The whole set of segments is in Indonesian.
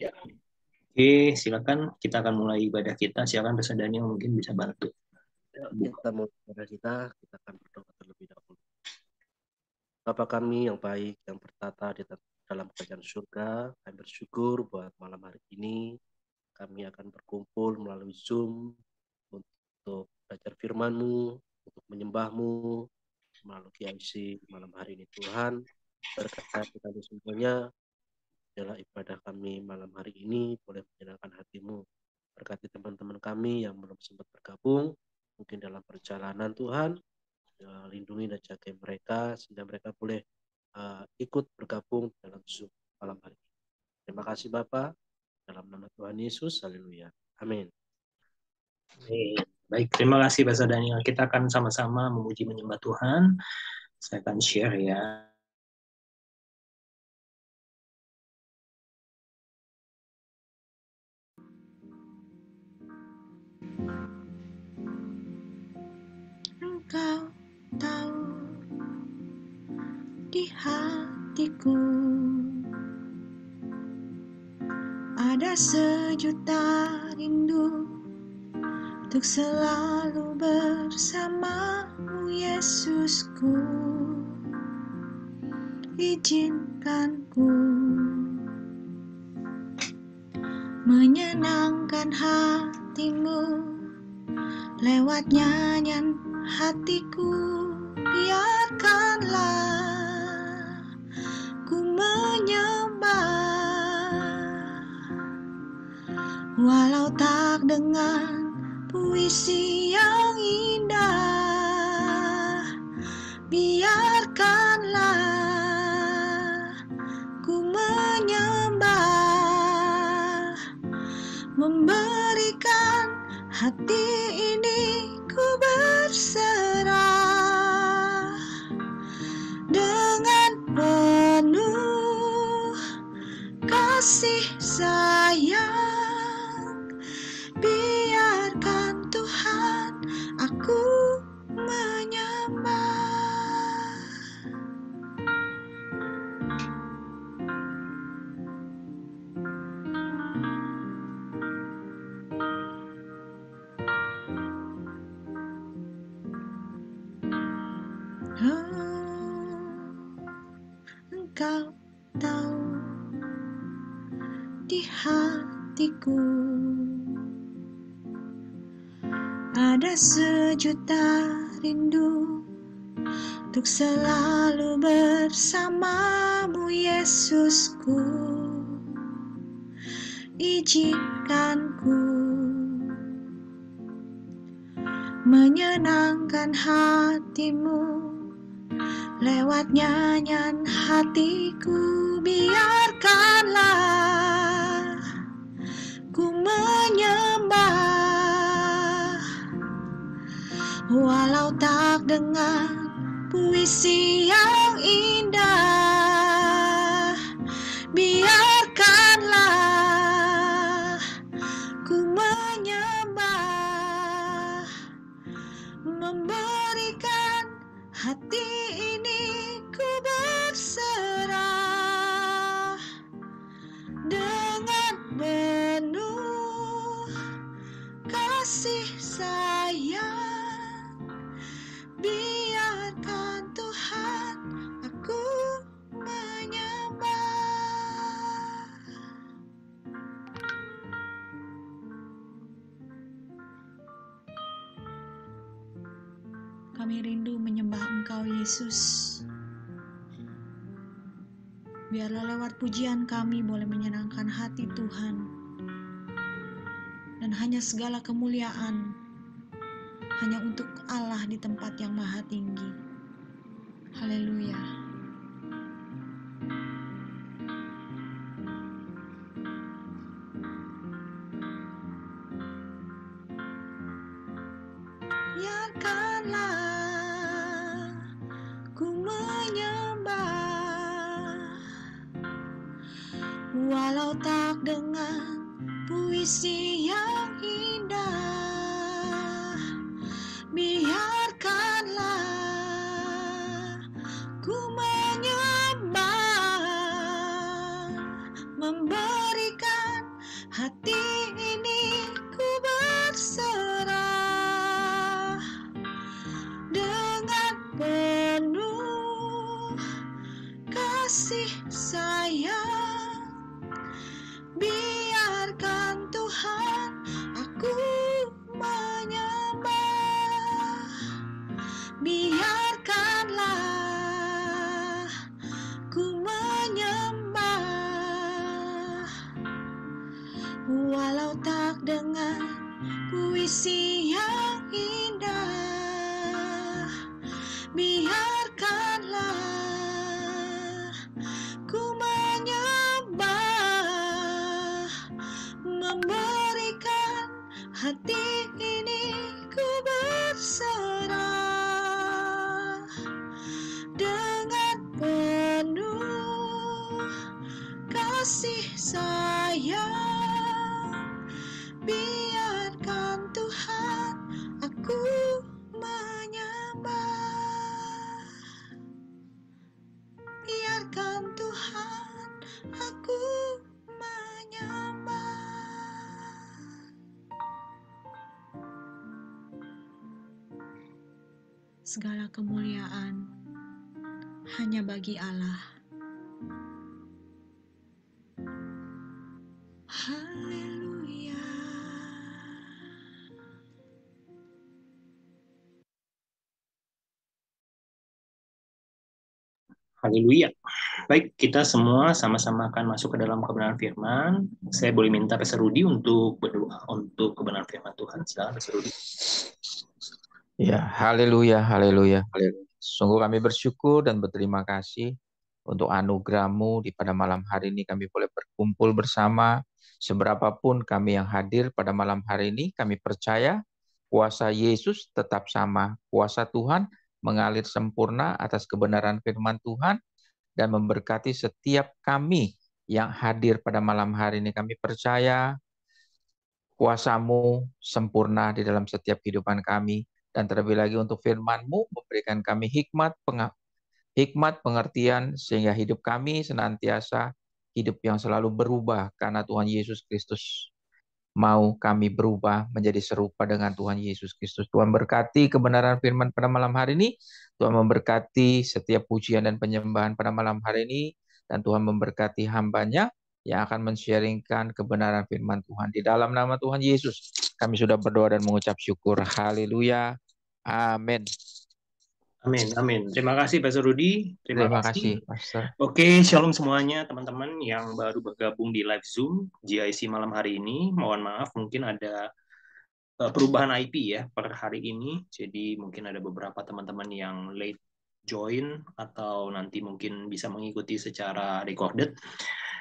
Ya. Oke, silakan kita akan mulai ibadah kita. Silakan Pastor Daniel mungkin bisa bantu. Ya, kita mau kepada kita akan berdoa terlebih dahulu. Bapa kami yang baik, yang bertata di dalam kerajaan surga, kami bersyukur buat malam hari ini kami akan berkumpul melalui Zoom untuk belajar firman-Mu, untuk menyembah-Mu melalui GIC malam hari ini. Tuhan, berkati kami semuanya adalah ibadah kami malam hari ini boleh menyenangkan hati-Mu. Berkati teman-teman kami yang belum sempat bergabung, mungkin dalam perjalanan Tuhan, lindungi dan jaga mereka sehingga mereka boleh ikut bergabung dalam Zoom malam hari ini. Terima kasih Bapak, dalam nama Tuhan Yesus, haleluya. Amin. Baik, terima kasih Pastor Daniel. Kita akan sama-sama memuji menyembah Tuhan. Saya akan share ya. Engkau tahu di hatiku ada sejuta rindu untuk selalu bersamamu, Yesusku. Izinkan ku menyenangkan hatimu lewat nyanyian hatiku. Biarkanlah ku menyembah walau tak dengan puisi yang indah. Biarkanlah ku menyembah, memberikan hati ini ku berserah dengan penuh kasih sayang. Biarkan Tuhan aku menyembah. Engkau tahu di hatiku ada sejuta rindu untuk selalu bersamamu, Yesusku. Izinkan ku menyenangkan hatimu lewat nyanyian hatiku. Biarkanlah ku menyembah walau tak dengan puisi yang indah. Biarkanlah ku menyembah, memberikan hati ini ku berserah dengan penuh kasih sayang. Biarkan Tuhan aku menyembah. Kami rindu menyembah Engkau, Yesus. Biarlah lewat pujian kami boleh menyenangkan hati Tuhan. Dan hanya segala kemuliaan hanya untuk Allah di tempat yang maha tinggi. Haleluya. Biarkanlah ku menyembah walau tak dengan puisi yang indah. Biarkanlah ku menyembah, memberikan hati ini ku berserah dengan penuh kasih sayang. Biarkan Tuhan aku menyembah, biarkanlah ku menyembah, walau tak dengan puisi yang indah. Biarkanlah ku menyembah, memberikan hati ini ku berserah dengan penuh kasih sayang. Biarkan Tuhan aku menyembah, biarkan Tuhan aku menyembah. Segala kemuliaan hanya bagi Allah. Haleluya. Haleluya. Baik, kita semua sama-sama akan masuk ke dalam kebenaran firman. Saya boleh minta Pastor Rudi untuk berdoa untuk kebenaran firman Tuhan. Silakan Pastor Rudi. Ya, haleluya, haleluya, haleluya. Sungguh kami bersyukur dan berterima kasih untuk anugerah-Mu di pada malam hari ini kami boleh berkumpul bersama. Seberapapun kami yang hadir pada malam hari ini, kami percaya kuasa Yesus tetap sama. Kuasa Tuhan mengalir sempurna atas kebenaran firman Tuhan dan memberkati setiap kami yang hadir pada malam hari ini. Kami percaya kuasa-Mu sempurna di dalam setiap kehidupan kami. Dan terlebih lagi untuk firman-Mu memberikan kami hikmat, pengertian, sehingga hidup kami senantiasa hidup yang selalu berubah karena Tuhan Yesus Kristus mau kami berubah menjadi serupa dengan Tuhan Yesus Kristus. Tuhan berkati kebenaran firman pada malam hari ini. Tuhan memberkati setiap pujian dan penyembahan pada malam hari ini. Dan Tuhan memberkati hamba-Nya yang akan men-sharingkan kebenaran firman Tuhan. Di dalam nama Tuhan Yesus, kami sudah berdoa dan mengucap syukur. Haleluya. Amin. Amin, amin. Terima kasih Pastor Rudi. Terima kasih, Pastor. Oke, shalom semuanya teman-teman yang baru bergabung di live Zoom GIC malam hari ini. Mohon maaf, mungkin ada perubahan IP ya per hari ini. Jadi mungkin ada beberapa teman-teman yang late join atau nanti mungkin bisa mengikuti secara recorded.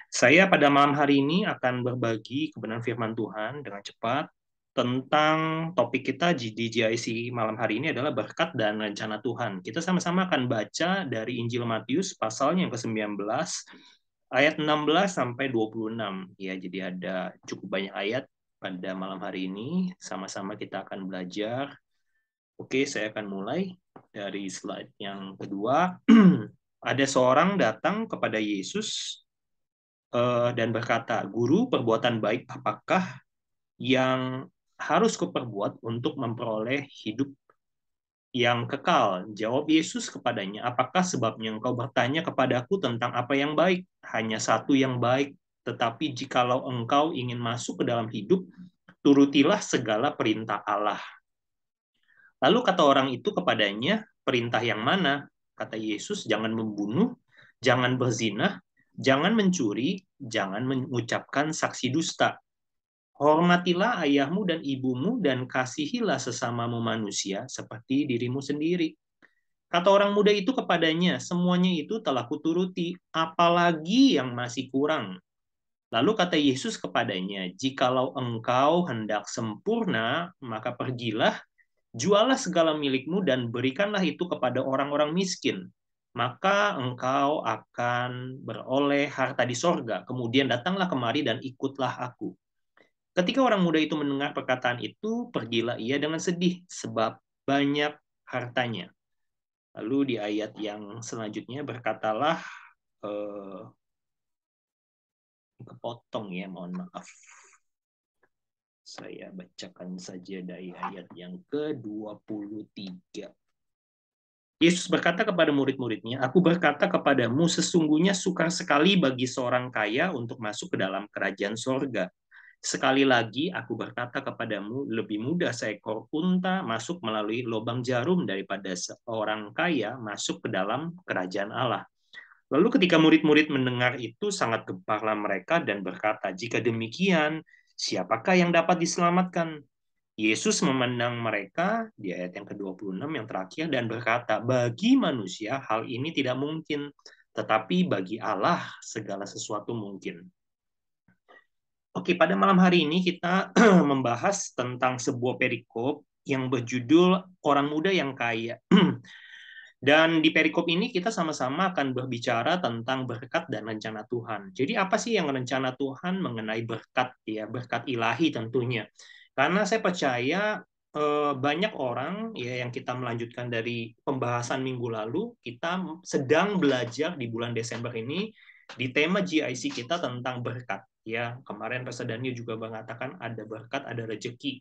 Saya pada malam hari ini akan berbagi kebenaran firman Tuhan dengan cepat tentang topik kita di GIC malam hari ini adalah berkat dan rencana Tuhan. Kita sama-sama akan baca dari Injil Matius pasalnya yang ke-19 ayat 16 sampai 26. Ya, jadi ada cukup banyak ayat pada malam hari ini. Sama-sama kita akan belajar. Oke, saya akan mulai dari slide yang kedua. Ada seorang datang kepada Yesus dan berkata, "Guru, perbuatan baik apakah yang harus kuperbuat untuk memperoleh hidup yang kekal?" Jawab Yesus kepadanya, "Apakah sebabnya engkau bertanya kepadaku tentang apa yang baik? Hanya satu yang baik. Tetapi jikalau engkau ingin masuk ke dalam hidup, turutilah segala perintah Allah." Lalu kata orang itu kepadanya, "Perintah yang mana?" Kata Yesus, "Jangan membunuh, jangan berzina, jangan mencuri, jangan mengucapkan saksi dusta. Hormatilah ayahmu dan ibumu dan kasihilah sesamamu manusia seperti dirimu sendiri." Kata orang muda itu kepadanya, "Semuanya itu telah kuturuti, apalagi yang masih kurang?" Lalu kata Yesus kepadanya, "Jikalau engkau hendak sempurna, maka pergilah, jualah segala milikmu dan berikanlah itu kepada orang-orang miskin. Maka engkau akan beroleh harta di sorga. Kemudian datanglah kemari dan ikutlah aku." Ketika orang muda itu mendengar perkataan itu, pergilah ia dengan sedih, sebab banyak hartanya. Lalu di ayat yang selanjutnya berkatalah, kepotong ya, mohon maaf. Saya bacakan saja dari ayat yang ke-23. Yesus berkata kepada murid-muridnya, "Aku berkata kepadamu, sesungguhnya sukar sekali bagi seorang kaya untuk masuk ke dalam kerajaan sorga. Sekali lagi, aku berkata kepadamu, lebih mudah seekor unta masuk melalui lubang jarum daripada seorang kaya masuk ke dalam kerajaan Allah." Lalu ketika murid-murid mendengar itu, sangat geparlah mereka dan berkata, "Jika demikian, siapakah yang dapat diselamatkan?" Yesus memandang mereka di ayat yang ke-26 yang terakhir dan berkata, "Bagi manusia hal ini tidak mungkin, tetapi bagi Allah segala sesuatu mungkin." Oke, pada malam hari ini kita membahas tentang sebuah perikop yang berjudul Orang Muda yang Kaya. Dan di perikop ini kita sama-sama akan berbicara tentang berkat dan rencana Tuhan. Jadi apa sih yang rencana Tuhan mengenai berkat, ya, berkat ilahi tentunya. Karena saya percaya banyak orang, ya, yang kita melanjutkan dari pembahasan minggu lalu, kita sedang belajar di bulan Desember ini di tema GIC kita tentang berkat. Ya, kemarin Pastor Daniel juga mengatakan ada berkat, ada rezeki.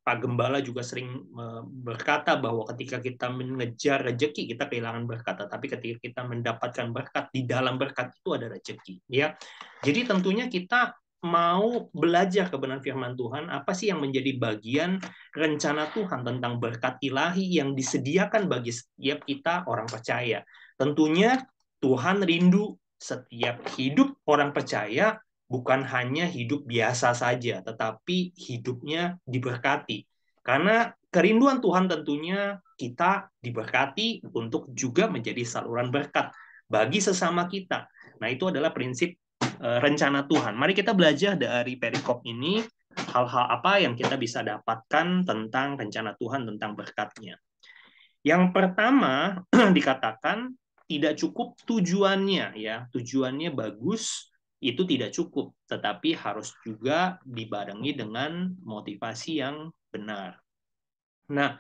Pak Gembala juga sering berkata bahwa ketika kita mengejar rezeki kita kehilangan berkat, tapi ketika kita mendapatkan berkat, di dalam berkat itu ada rezeki, ya. Jadi tentunya kita mau belajar kebenaran firman Tuhan, apa sih yang menjadi bagian rencana Tuhan tentang berkat ilahi yang disediakan bagi setiap kita orang percaya. Tentunya Tuhan rindu setiap hidup orang percaya bukan hanya hidup biasa saja, tetapi hidupnya diberkati. Karena kerinduan Tuhan tentunya kita diberkati untuk juga menjadi saluran berkat bagi sesama kita. Nah, itu adalah prinsip rencana Tuhan. Mari kita belajar dari perikop ini, hal-hal apa yang kita bisa dapatkan tentang rencana Tuhan, tentang berkatnya. Yang pertama dikatakan tidak cukup tujuannya, ya. Tujuannya bagus, itu tidak cukup, tetapi harus juga dibarengi dengan motivasi yang benar. Nah,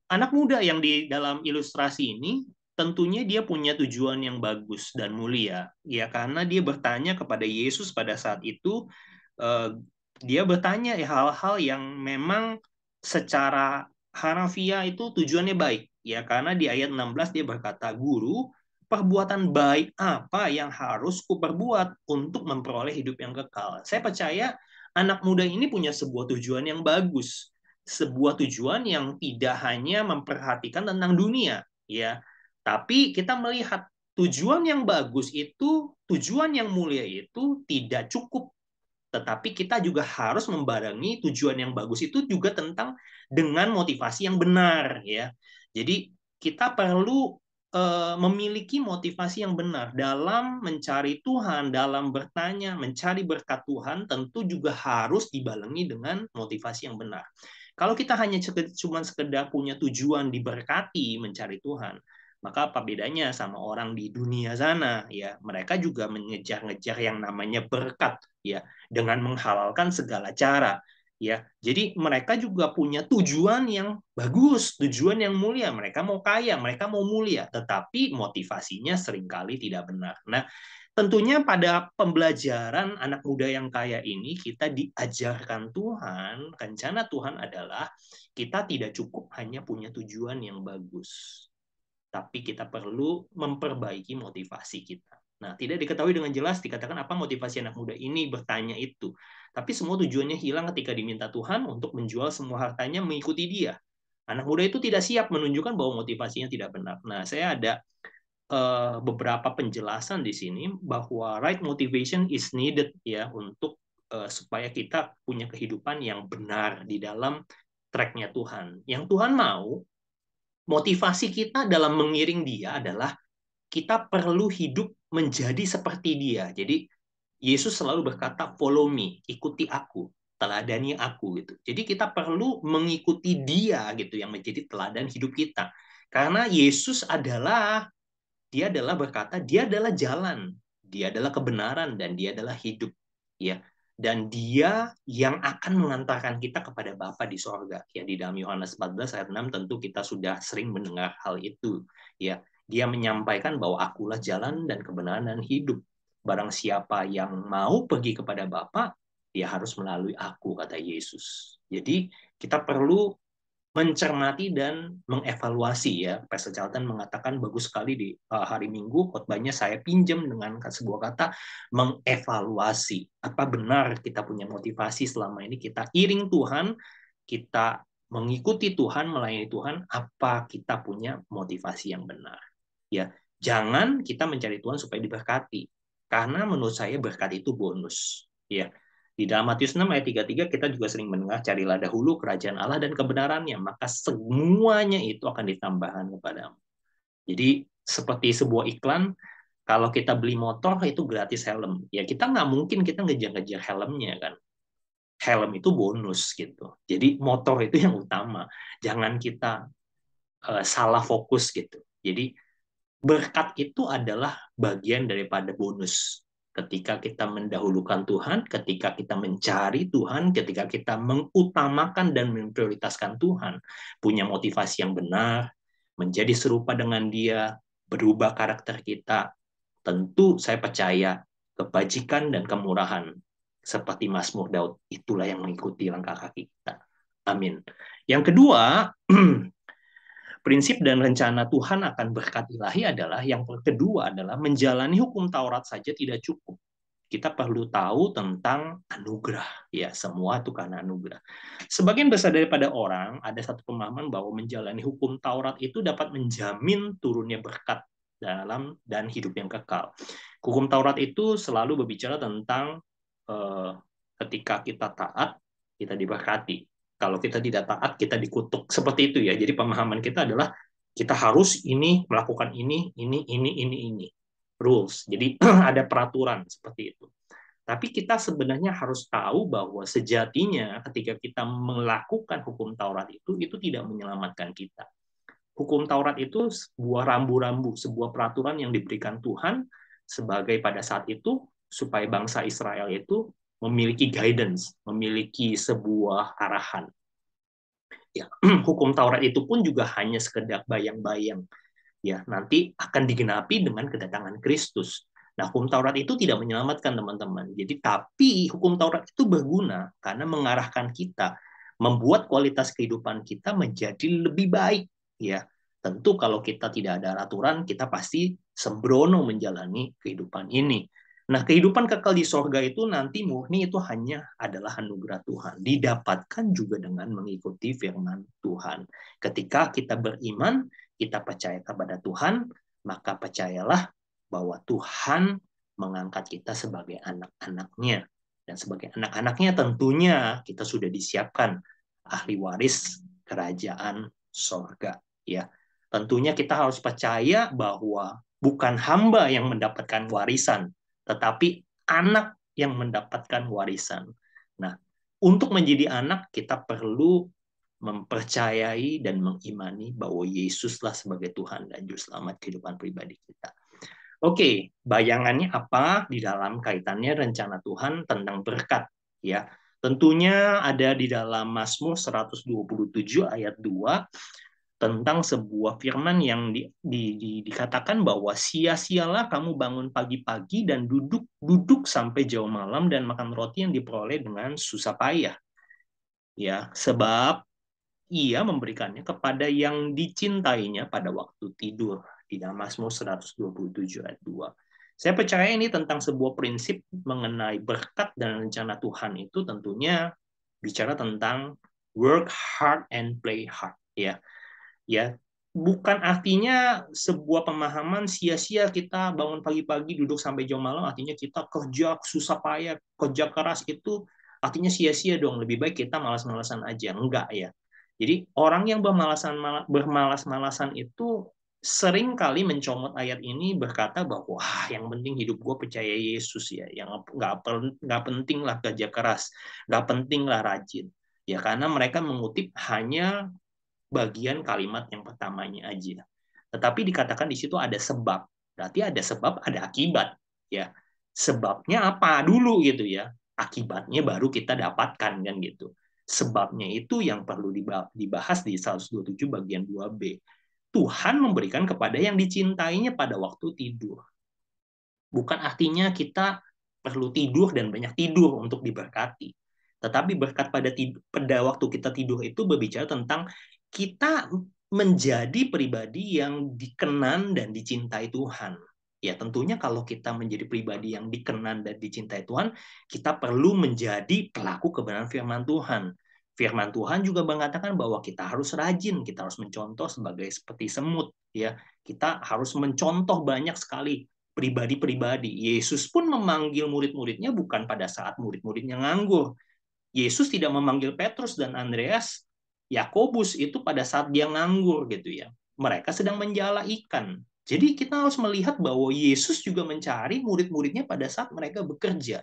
anak muda yang di dalam ilustrasi ini tentunya dia punya tujuan yang bagus dan mulia, ya, karena dia bertanya kepada Yesus pada saat itu. Dia bertanya hal-hal yang memang secara harafiah itu tujuannya baik, ya, karena di ayat 16 dia berkata, "Guru, perbuatan baik apa yang harus kuperbuat untuk memperoleh hidup yang kekal?" Saya percaya anak muda ini punya sebuah tujuan yang bagus, sebuah tujuan yang tidak hanya memperhatikan tentang dunia, ya, tapi kita melihat tujuan yang bagus itu, tujuan yang mulia itu tidak cukup, tetapi kita juga harus membarengi tujuan yang bagus itu juga tentang dengan motivasi yang benar, ya. Jadi kita perlu memiliki motivasi yang benar dalam mencari Tuhan, dalam bertanya, mencari berkat Tuhan, tentu juga harus dibarengi dengan motivasi yang benar. Kalau kita hanya cuma sekedar punya tujuan diberkati mencari Tuhan, maka apa bedanya sama orang di dunia sana, ya? Mereka juga mengejar-ngejar yang namanya berkat, ya, dengan menghalalkan segala cara, ya. Jadi mereka juga punya tujuan yang bagus, tujuan yang mulia. Mereka mau kaya, mereka mau mulia, tetapi motivasinya seringkali tidak benar. Nah, tentunya pada pembelajaran anak muda yang kaya ini kita diajarkan Tuhan, rencana Tuhan adalah kita tidak cukup hanya punya tujuan yang bagus, tapi kita perlu memperbaiki motivasi kita. Nah, tidak diketahui dengan jelas dikatakan apa motivasi anak muda ini bertanya itu. Tapi semua tujuannya hilang ketika diminta Tuhan untuk menjual semua hartanya mengikuti dia. Anak muda itu tidak siap menunjukkan bahwa motivasinya tidak benar. Nah, saya ada beberapa penjelasan di sini bahwa right motivation is needed, ya, untuk supaya kita punya kehidupan yang benar di dalam track-nya Tuhan. Yang Tuhan mau, motivasi kita dalam mengiring dia adalah kita perlu hidup menjadi seperti dia. Jadi Yesus selalu berkata, "Follow me, ikuti aku, teladani aku," gitu. Jadi kita perlu mengikuti dia gitu yang menjadi teladan hidup kita. Karena Yesus dia adalah berkata, dia adalah jalan, dia adalah kebenaran, dan dia adalah hidup, ya. Dan dia yang akan mengantarkan kita kepada Bapa di sorga. Ya, di dalam Yohanes 14 ayat 6 tentu kita sudah sering mendengar hal itu. Ya, dia menyampaikan bahwa akulah jalan dan kebenaran dan hidup. barang siapa yang mau pergi kepada Bapa, dia harus melalui aku, kata Yesus. Jadi kita perlu mencermati dan mengevaluasi ya. Pastor Charlton mengatakan bagus sekali di hari Minggu khotbahnya, saya pinjam dengan sebuah kata mengevaluasi. Apa benar kita punya motivasi selama ini kita iring Tuhan, kita mengikuti Tuhan, melayani Tuhan, apa kita punya motivasi yang benar. Ya, jangan kita mencari Tuhan supaya diberkati. Karena menurut saya berkat itu bonus. Ya, di dalam Matius 6 ayat 33 kita juga sering mendengar, carilah dahulu kerajaan Allah dan kebenarannya, maka semuanya itu akan ditambahkan kepadamu. Jadi seperti sebuah iklan, kalau kita beli motor itu gratis helm. Ya kita nggak mungkin kita ngejar-ngejar helmnya kan. Helm itu bonus gitu. Jadi motor itu yang utama. Jangan kita salah fokus gitu. Jadi berkat itu adalah bagian daripada bonus. Ketika kita mendahulukan Tuhan, ketika kita mencari Tuhan, ketika kita mengutamakan dan memprioritaskan Tuhan, punya motivasi yang benar, menjadi serupa dengan Dia, berubah karakter kita, tentu saya percaya kebajikan dan kemurahan seperti Mazmur Daud, itulah yang mengikuti langkah kaki kita. Amin. Yang kedua, prinsip dan rencana Tuhan akan berkat ilahi adalah, yang kedua adalah menjalani hukum Taurat saja tidak cukup. Kita perlu tahu tentang anugerah. Ya, semua itu karena anugerah. Sebagian besar daripada orang ada satu pemahaman bahwa menjalani hukum Taurat itu dapat menjamin turunnya berkat dalam dan hidup yang kekal. Hukum Taurat itu selalu berbicara tentang ketika kita taat, kita diberkati. Kalau kita tidak taat, kita dikutuk. Seperti itu ya. Jadi pemahaman kita adalah kita harus ini, melakukan ini. Rules. Jadi ada peraturan seperti itu. Tapi kita sebenarnya harus tahu bahwa sejatinya ketika kita melakukan hukum Taurat itu tidak menyelamatkan kita. Hukum Taurat itu sebuah rambu-rambu, sebuah peraturan yang diberikan Tuhan sebagai pada saat itu supaya bangsa Israel itu memiliki guidance, memiliki sebuah arahan. Ya, hukum Taurat itu pun juga hanya sekedar bayang-bayang. Ya, nanti akan digenapi dengan kedatangan Kristus. Nah, hukum Taurat itu tidak menyelamatkan teman-teman. Jadi, tapi hukum Taurat itu berguna karena mengarahkan kita, membuat kualitas kehidupan kita menjadi lebih baik. Ya, tentu kalau kita tidak ada aturan, kita pasti sembrono menjalani kehidupan ini. Nah, kehidupan kekal di sorga itu nanti murni itu hanya adalah anugerah Tuhan. Didapatkan juga dengan mengikuti firman Tuhan. Ketika kita beriman, kita percaya kepada Tuhan, maka percayalah bahwa Tuhan mengangkat kita sebagai anak-anaknya. Dan sebagai anak-anaknya tentunya kita sudah disiapkan ahli waris kerajaan sorga. Ya, tentunya kita harus percaya bahwa bukan hamba yang mendapatkan warisan, tetapi anak yang mendapatkan warisan. Nah, untuk menjadi anak, kita perlu mempercayai dan mengimani bahwa Yesuslah sebagai Tuhan dan Juru Selamat kehidupan pribadi kita. Oke, bayangannya apa di dalam kaitannya rencana Tuhan tentang berkat? Ya, tentunya ada di dalam Mazmur 127 ayat 2, tentang sebuah firman yang dikatakan bahwa sia-sialah kamu bangun pagi-pagi dan duduk sampai jauh malam dan makan roti yang diperoleh dengan susah payah. Ya, sebab ia memberikannya kepada yang dicintainya pada waktu tidur. Di dalam Mazmur 127 ayat 2. Saya percaya ini tentang sebuah prinsip mengenai berkat dan rencana Tuhan itu tentunya bicara tentang work hard and play hard. Ya, bukan artinya sebuah pemahaman sia-sia kita bangun pagi-pagi duduk sampai jam malam, artinya kita kerja susah payah, kerja keras, itu artinya sia-sia dong, lebih baik kita malas-malasan aja. Enggak ya. Jadi orang yang bermalas-malasan itu sering kali mencomot ayat ini berkata bahwa yang penting hidup gue percaya Yesus ya, yang nggak penting lah kerja keras, nggak penting lah rajin. Ya karena mereka mengutip hanya bagian kalimat yang pertamanya aja. Tetapi dikatakan di situ ada sebab. Berarti ada sebab, ada akibat. Ya, sebabnya apa dulu gitu ya. Akibatnya baru kita dapatkan kan gitu. Sebabnya itu yang perlu dibahas di 127 bagian 2b. Tuhan memberikan kepada yang dicintainya pada waktu tidur. Bukan artinya kita perlu tidur dan banyak tidur untuk diberkati. Tetapi berkat pada waktu kita tidur itu berbicara tentang kita menjadi pribadi yang dikenan dan dicintai Tuhan. Ya tentunya kalau kita menjadi pribadi yang dikenan dan dicintai Tuhan, kita perlu menjadi pelaku kebenaran firman Tuhan. Firman Tuhan juga mengatakan bahwa kita harus rajin, kita harus mencontoh seperti semut. Ya, kita harus mencontoh banyak sekali pribadi-pribadi. Yesus pun memanggil murid-muridnya bukan pada saat murid-muridnya nganggur. Yesus tidak memanggil Petrus dan Andreas, Yakobus itu pada saat dia nganggur gitu ya. Mereka sedang menjala ikan. Jadi kita harus melihat bahwa Yesus juga mencari murid-muridnya pada saat mereka bekerja.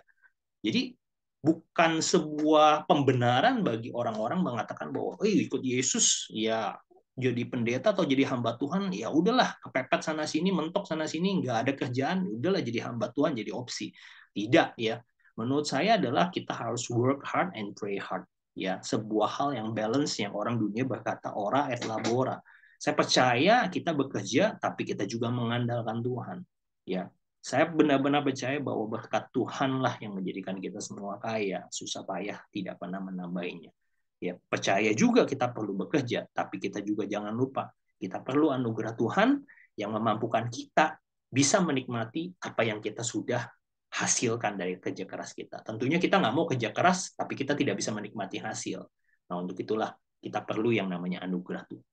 Jadi bukan sebuah pembenaran bagi orang-orang mengatakan bahwa ikut Yesus ya jadi pendeta atau jadi hamba Tuhan ya udahlah, kepepet sana sini, mentok sana sini, nggak ada kerjaan, udahlah jadi hamba Tuhan jadi opsi. Tidak ya. Menurut saya adalah kita harus work hard and pray hard. Ya, sebuah hal yang balance yang orang dunia berkata ora et labora. Saya percaya kita bekerja tapi kita juga mengandalkan Tuhan. Ya, saya benar-benar percaya bahwa berkat Tuhanlah yang menjadikan kita semua kaya, susah payah tidak pernah menambahinya. Ya, percaya juga kita perlu bekerja, tapi kita juga jangan lupa kita perlu anugerah Tuhan yang memampukan kita bisa menikmati apa yang kita sudah hasilkan dari kerja keras kita. Tentunya kita nggak mau kerja keras, tapi kita tidak bisa menikmati hasil. Nah, untuk itulah kita perlu yang namanya anugerah Tuhan.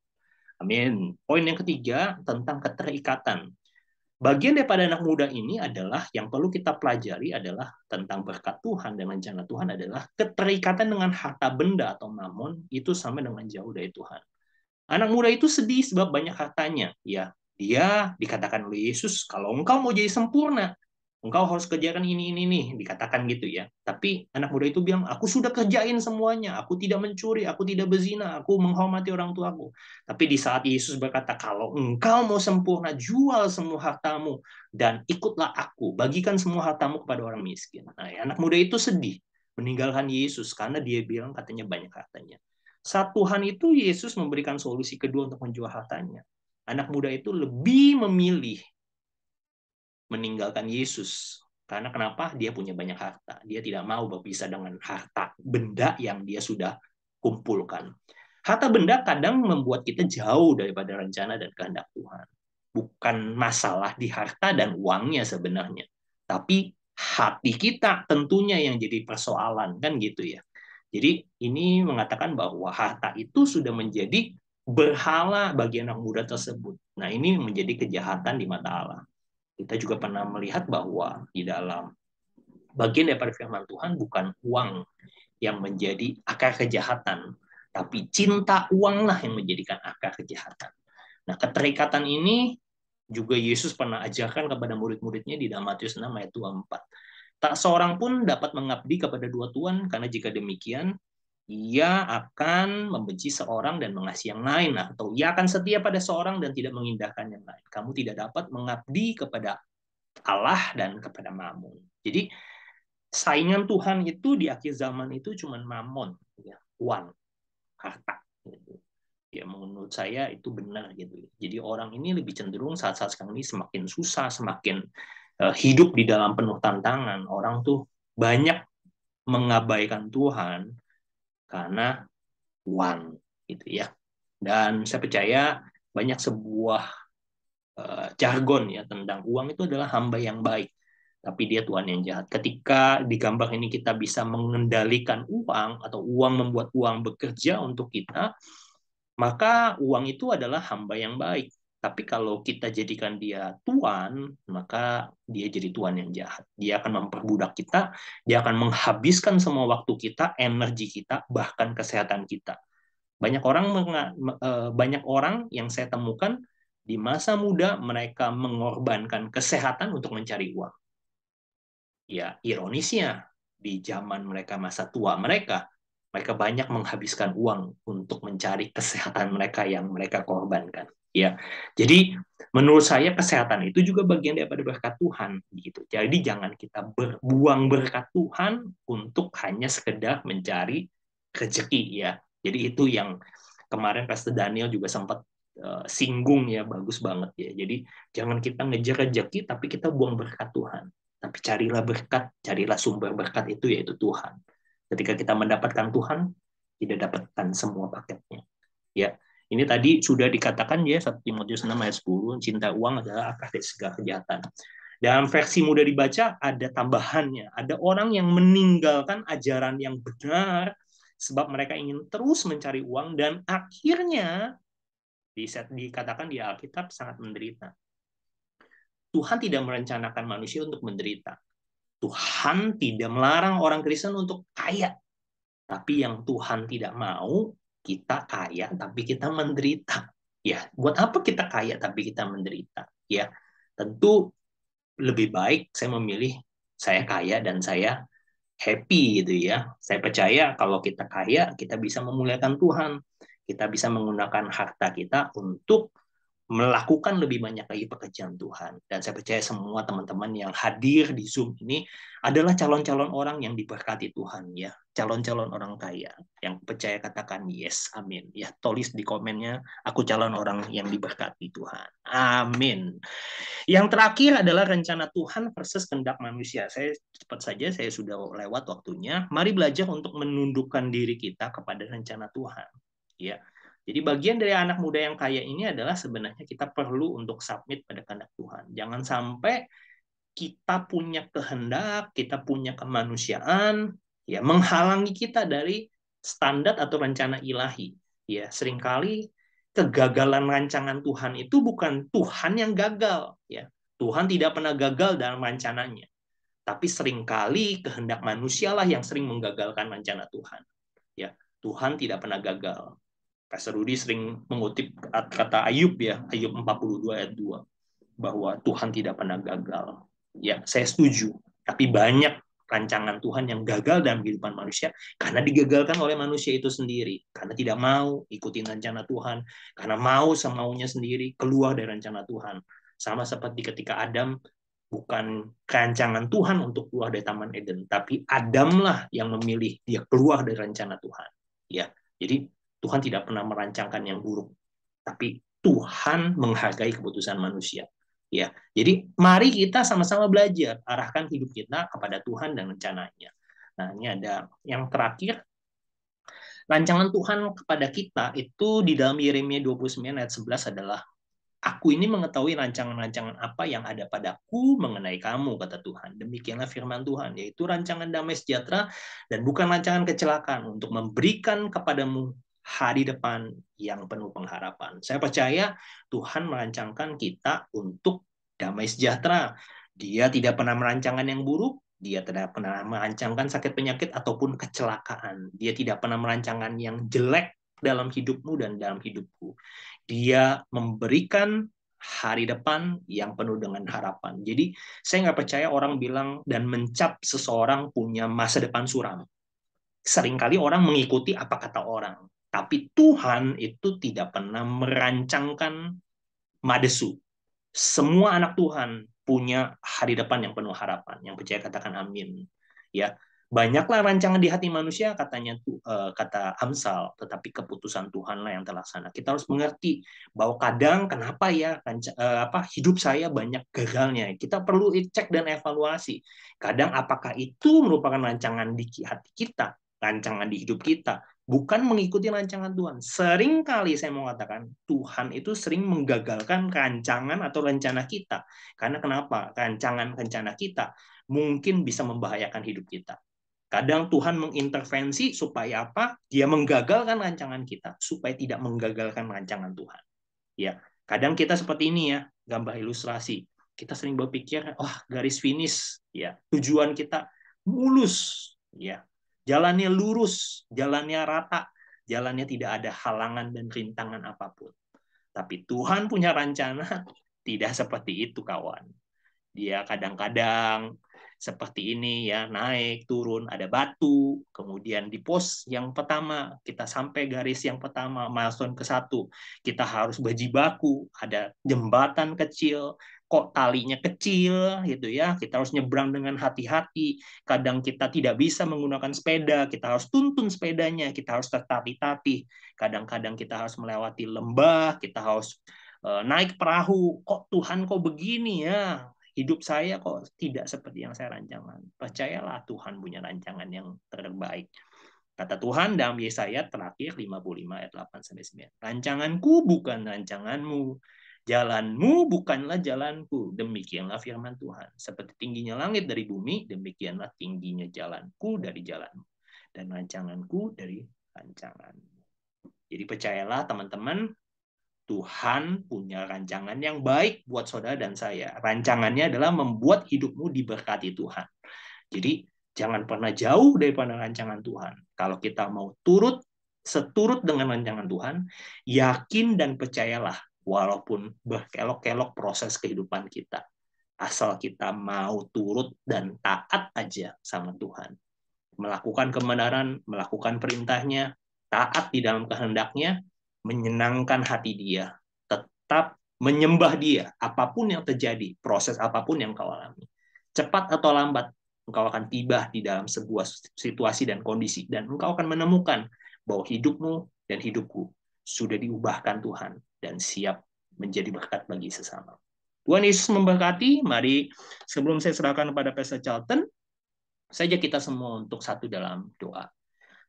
Amin. Poin yang ketiga tentang keterikatan. Bagian daripada anak muda ini adalah yang perlu kita pelajari adalah tentang berkat Tuhan dan rencana Tuhan adalah keterikatan dengan harta benda atau mamon itu sama dengan jauh dari Tuhan. Anak muda itu sedih sebab banyak hartanya. Ya, dia dikatakan oleh Yesus, kalau engkau mau jadi sempurna, engkau harus kerjakan ini nih, dikatakan gitu ya. Tapi anak muda itu bilang, aku sudah kerjain semuanya, aku tidak mencuri, aku tidak berzina, aku menghormati orang tuaku. Tapi di saat Yesus berkata, kalau engkau mau sempurna, jual semua hartamu dan ikutlah aku, bagikan semua hartamu kepada orang miskin. Nah, anak muda itu sedih meninggalkan Yesus karena dia bilang katanya banyak hartanya. Saat Tuhan itu Yesus memberikan solusi kedua untuk menjual hartanya. Anak muda itu lebih memilih meninggalkan Yesus. Karena kenapa? Dia punya banyak harta. Dia tidak mau berpisah dengan harta benda yang dia sudah kumpulkan. Harta benda kadang membuat kita jauh daripada rencana dan kehendak Tuhan. Bukan masalah di harta dan uangnya sebenarnya. Tapi hati kita tentunya yang jadi persoalan. Kan gitu ya. Jadi ini mengatakan bahwa harta itu sudah menjadi berhala bagi anak muda tersebut. Nah ini menjadi kejahatan di mata Allah. Kita juga pernah melihat bahwa di dalam bagian daripada firman Tuhan bukan uang yang menjadi akar kejahatan, tapi cinta uanglah yang menjadikan akar kejahatan. Nah, keterikatan ini juga Yesus pernah ajarkan kepada murid-muridnya di dalam Matius 6 ayat 24. Tak seorang pun dapat mengabdi kepada dua tuan, karena jika demikian, ia akan membenci seorang dan mengasihi yang lain, atau ia akan setia pada seorang dan tidak mengindahkan yang lain. Kamu tidak dapat mengabdi kepada Allah dan kepada Mammon. Jadi saingan Tuhan itu di akhir zaman itu cuma Mammon, ya, uang, harta. Gitu. Ya menurut saya itu benar gitu. Jadi orang ini lebih cenderung saat-saat sekarang ini semakin susah, semakin hidup di dalam penuh tantangan. Orang tuh banyak mengabaikan Tuhan karena uang gitu ya. Dan saya percaya banyak sebuah jargon ya tentang uang itu adalah hamba yang baik, tapi dia Tuhan yang jahat. Ketika di gambar ini kita bisa mengendalikan uang atau uang membuat uang bekerja untuk kita, maka uang itu adalah hamba yang baik. Tapi kalau kita jadikan dia tuan, maka dia jadi tuan yang jahat. Dia akan memperbudak kita, dia akan menghabiskan semua waktu kita, energi kita, bahkan kesehatan kita. Banyak orang yang saya temukan di masa muda mereka mengorbankan kesehatan untuk mencari uang. Ya, ironisnya di zaman mereka masa tua mereka banyak menghabiskan uang untuk mencari kesehatan mereka yang mereka korbankan. Ya, jadi menurut saya kesehatan itu juga bagian daripada berkat Tuhan, gitu. Jadi jangan kita buang berkat Tuhan untuk hanya sekedar mencari rezeki, ya. Jadi itu yang kemarin Pastor Daniel juga sempat singgung ya, bagus banget ya. Jadi jangan kita ngejar rezeki tapi kita buang berkat Tuhan. Tapi carilah berkat, carilah sumber berkat itu yaitu Tuhan. Ketika kita mendapatkan Tuhan, tidak dapatkan semua paketnya. Ya, ini tadi sudah dikatakan ya 1 Timotius 6 ayat 10, cinta uang adalah akar dari segala kejahatan. Dalam versi mudah dibaca ada tambahannya. Ada orang yang meninggalkan ajaran yang benar sebab mereka ingin terus mencari uang dan akhirnya dikatakan di Alkitab sangat menderita. Tuhan tidak merencanakan manusia untuk menderita. Tuhan tidak melarang orang Kristen untuk kaya. Tapi yang Tuhan tidak mau, kita kaya tapi kita menderita. Ya, buat apa kita kaya tapi kita menderita? Ya, tentu lebih baik saya memilih saya kaya dan saya happy gitu ya. Saya percaya kalau kita kaya, kita bisa memuliakan Tuhan. Kita bisa menggunakan harta kita untuk melakukan lebih banyak lagi pekerjaan Tuhan. Dan saya percaya semua teman-teman yang hadir di Zoom ini adalah calon-calon orang yang diberkati Tuhan ya. Calon-calon orang kaya. Yang percaya katakan yes, amin. Ya, tulis di komennya, aku calon orang yang diberkati Tuhan. Amin. Yang terakhir adalah rencana Tuhan versus kehendak manusia. Saya cepat saja, saya sudah lewat waktunya. Mari belajar untuk menundukkan diri kita kepada rencana Tuhan. Ya. Jadi bagian dari anak muda yang kaya ini adalah sebenarnya kita perlu untuk submit pada kehendak Tuhan. Jangan sampai kita punya kehendak, kita punya kemanusiaan, ya menghalangi kita dari standar atau rencana ilahi. Ya, seringkali kegagalan rancangan Tuhan itu bukan Tuhan yang gagal. Ya, Tuhan tidak pernah gagal dalam rencananya. Tapi seringkali kehendak manusialah yang sering menggagalkan rencana Tuhan. Ya, Tuhan tidak pernah gagal. Pastor Rudy sering mengutip kata Ayub ya, Ayub 42 ayat 2, bahwa Tuhan tidak pernah gagal. Ya, saya setuju. Tapi banyak rancangan Tuhan yang gagal dalam kehidupan manusia karena digagalkan oleh manusia itu sendiri. Karena tidak mau ikutin rencana Tuhan, karena mau semaunya sendiri, keluar dari rencana Tuhan. Sama seperti ketika Adam, bukan rancangan Tuhan untuk keluar dari Taman Eden, tapi Adamlah yang memilih dia keluar dari rencana Tuhan. Ya, jadi Tuhan tidak pernah merancangkan yang buruk, tapi Tuhan menghargai keputusan manusia. Ya, jadi mari kita sama-sama belajar arahkan hidup kita kepada Tuhan dan rencananya. Nah, ini ada yang terakhir. Rancangan Tuhan kepada kita itu di dalam Yeremia 29 ayat 11 adalah aku ini mengetahui rancangan-rancangan apa yang ada padaku mengenai kamu, kata Tuhan. Demikianlah firman Tuhan, yaitu rancangan damai sejahtera dan bukan rancangan kecelakaan untuk memberikan kepadamu hari depan yang penuh pengharapan. Saya percaya Tuhan merancangkan kita untuk damai sejahtera. Dia tidak pernah merancangkan yang buruk, dia tidak pernah merancangkan sakit penyakit ataupun kecelakaan. Dia tidak pernah merancangkan yang jelek dalam hidupmu dan dalam hidupku. Dia memberikan hari depan yang penuh dengan harapan. Jadi saya nggak percaya orang bilang dan mencap seseorang punya masa depan suram. Seringkali orang mengikuti apa kata orang. Tapi Tuhan itu tidak pernah merancangkan madesu. Semua anak Tuhan punya hari depan yang penuh harapan. Yang percaya katakan amin. Ya, banyaklah rancangan di hati manusia, katanya kata Amsal, tetapi keputusan Tuhanlah yang terlaksana. Kita harus mengerti bahwa kadang kenapa ya hidup saya banyak gagalnya. Kita perlu cek dan evaluasi. Kadang apakah itu merupakan rancangan di hati kita, rancangan di hidup kita, bukan mengikuti rancangan Tuhan. Seringkali saya mau katakan, Tuhan itu sering menggagalkan rancangan atau rencana kita. Karena kenapa? Rancangan-rencana kita mungkin bisa membahayakan hidup kita. Kadang Tuhan mengintervensi supaya apa? Dia menggagalkan rancangan kita supaya tidak menggagalkan rancangan Tuhan. Ya, kadang kita seperti ini ya, gambar ilustrasi. Kita sering berpikir, garis finish, ya, tujuan kita mulus, ya. Jalannya lurus, jalannya rata, jalannya tidak ada halangan dan rintangan apapun. Tapi Tuhan punya rencana tidak seperti itu, kawan. Dia kadang-kadang seperti ini ya, naik, turun, ada batu, kemudian di pos yang pertama, kita sampai garis yang pertama, milestone ke-1, kita harus berjibaku, ada jembatan kecil, kok talinya kecil gitu ya, kita harus nyebrang dengan hati-hati. Kadang kita tidak bisa menggunakan sepeda, kita harus tuntun sepedanya, kita harus tertatih-tatih. Kadang-kadang kita harus melewati lembah, kita harus naik perahu. Kok Tuhan kok begini ya? Hidup saya kok tidak seperti yang saya rancangkan. Percayalah Tuhan punya rancangan yang terbaik. Kata Tuhan dalam Yesaya terakhir 55 ayat 8-9. Rancanganku bukan rancanganmu. Jalanmu bukanlah jalanku. Demikianlah firman Tuhan. Seperti tingginya langit dari bumi, demikianlah tingginya jalanku dari jalanmu. Dan rancanganku dari rancanganmu. Jadi percayalah teman-teman, Tuhan punya rancangan yang baik buat saudara dan saya. Rancangannya adalah membuat hidupmu diberkati Tuhan. Jadi jangan pernah jauh daripada rancangan Tuhan. Kalau kita mau seturut dengan rancangan Tuhan, yakin dan percayalah, walaupun berkelok-kelok proses kehidupan kita, asal kita mau turut dan taat aja sama Tuhan. Melakukan kebenaran, melakukan perintahnya, taat di dalam kehendaknya, menyenangkan hati dia, tetap menyembah dia, apapun yang terjadi, proses apapun yang kau alami. Cepat atau lambat, engkau akan tiba di dalam sebuah situasi dan kondisi, dan engkau akan menemukan bahwa hidupmu dan hidupku sudah diubahkan Tuhan dan siap menjadi berkat bagi sesama. Tuhan Yesus memberkati. Mari sebelum saya serahkan kepada Pastor Charlton, saja kita semua untuk satu dalam doa.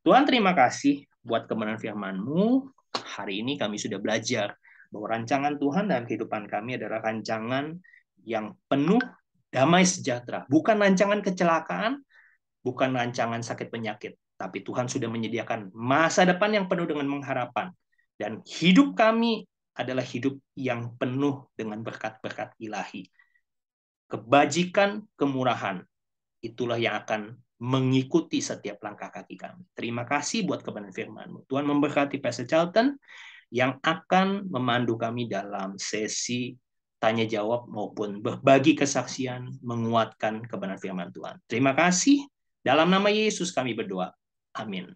Tuhan, terima kasih buat kebenaran firman-Mu. Hari ini kami sudah belajar bahwa rancangan Tuhan dalam kehidupan kami adalah rancangan yang penuh damai sejahtera. Bukan rancangan kecelakaan, bukan rancangan sakit penyakit. Tapi Tuhan sudah menyediakan masa depan yang penuh dengan pengharapan. Dan hidup kami adalah hidup yang penuh dengan berkat-berkat ilahi. Kebajikan, kemurahan, itulah yang akan mengikuti setiap langkah kaki kami. Terima kasih buat kebenaran firman-Mu. Tuhan memberkati Pastor Charlton yang akan memandu kami dalam sesi tanya jawab maupun berbagi kesaksian menguatkan kebenaran firman Tuhan. Terima kasih. Dalam nama Yesus kami berdoa. Amin.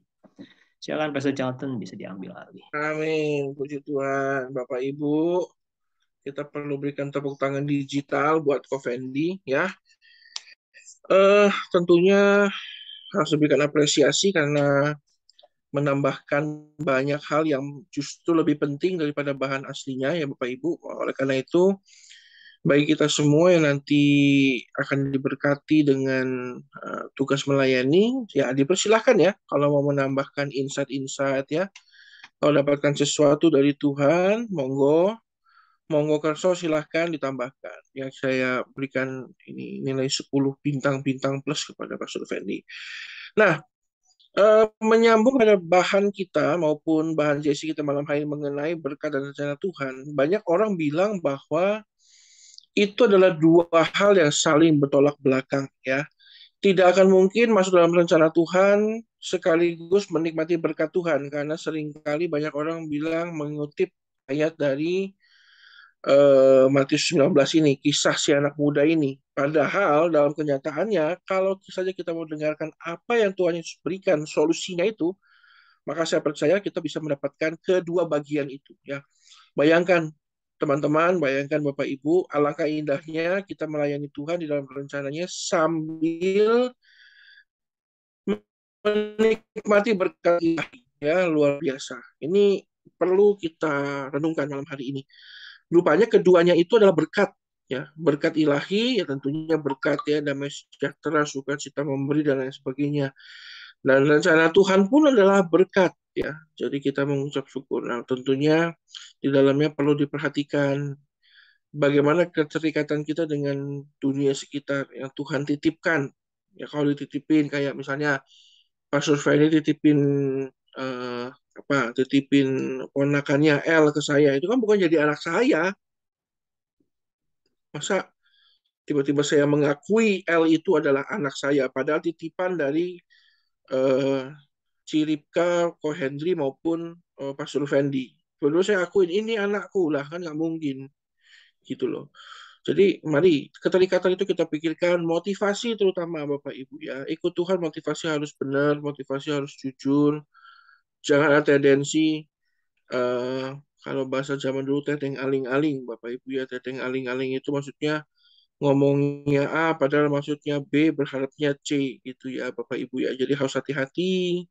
Silakan Pastor Charlton bisa diambil alih. Amin. Puji Tuhan. Bapak Ibu, kita perlu berikan tepuk tangan digital buat Kovendi ya. Tentunya harus diberikan apresiasi karena menambahkan banyak hal yang justru lebih penting daripada bahan aslinya ya Bapak Ibu. Oleh karena itu, bagi kita semua yang nanti akan diberkati dengan tugas melayani, ya dipersilahkan ya kalau mau menambahkan insight-insight ya. Kalau dapatkan sesuatu dari Tuhan, monggo kerso silahkan ditambahkan. Yang saya berikan ini nilai 10 bintang-bintang plus kepada Pastor Fendi. Nah, menyambung pada bahan kita maupun bahan sesi kita malam hari mengenai berkat dan rencana Tuhan, banyak orang bilang bahwa itu adalah dua hal yang saling bertolak belakang ya. Tidak akan mungkin masuk dalam rencana Tuhan sekaligus menikmati berkat Tuhan karena seringkali banyak orang bilang mengutip ayat dari Matius 19 ini, kisah si anak muda ini. Padahal dalam kenyataannya, kalau saja kita mau dengarkan apa yang Tuhan Yesus berikan solusinya itu, maka saya percaya kita bisa mendapatkan kedua bagian itu. Ya, bayangkan teman-teman, bayangkan Bapak Ibu, alangkah indahnya kita melayani Tuhan di dalam rencananya sambil menikmati berkat ilahi. Ya, luar biasa. Ini perlu kita renungkan malam hari ini. Rupanya keduanya itu adalah berkat ya, berkat ilahi ya, tentunya berkat ya, damai sejahtera, sukacita memberi dan lain sebagainya. Dan rencana Tuhan pun adalah berkat ya. Jadi kita mengucap syukur. Nah, tentunya di dalamnya perlu diperhatikan bagaimana keterikatan kita dengan dunia sekitar yang Tuhan titipkan. Ya kalau dititipin kayak misalnya Pastor Ferry titipin titipin ponakannya L ke saya, itu kan bukan jadi anak saya. Masa tiba-tiba saya mengakui L itu adalah anak saya, padahal titipan dari Ciripka, Ko Hendri maupun Pastor Fendi. Dulu saya akuin ini anakku lah, kan nggak mungkin gitu loh. Jadi mari keterikatan itu kita pikirkan, motivasi terutama Bapak Ibu ya. Ikut Tuhan motivasi harus benar, motivasi harus jujur. Jangan ada tendensi Kalau bahasa zaman dulu teteng aling-aling, Bapak Ibu ya, teteng aling-aling itu maksudnya ngomongnya A padahal maksudnya B, berharapnya C gitu ya Bapak Ibu ya. Jadi harus hati-hati,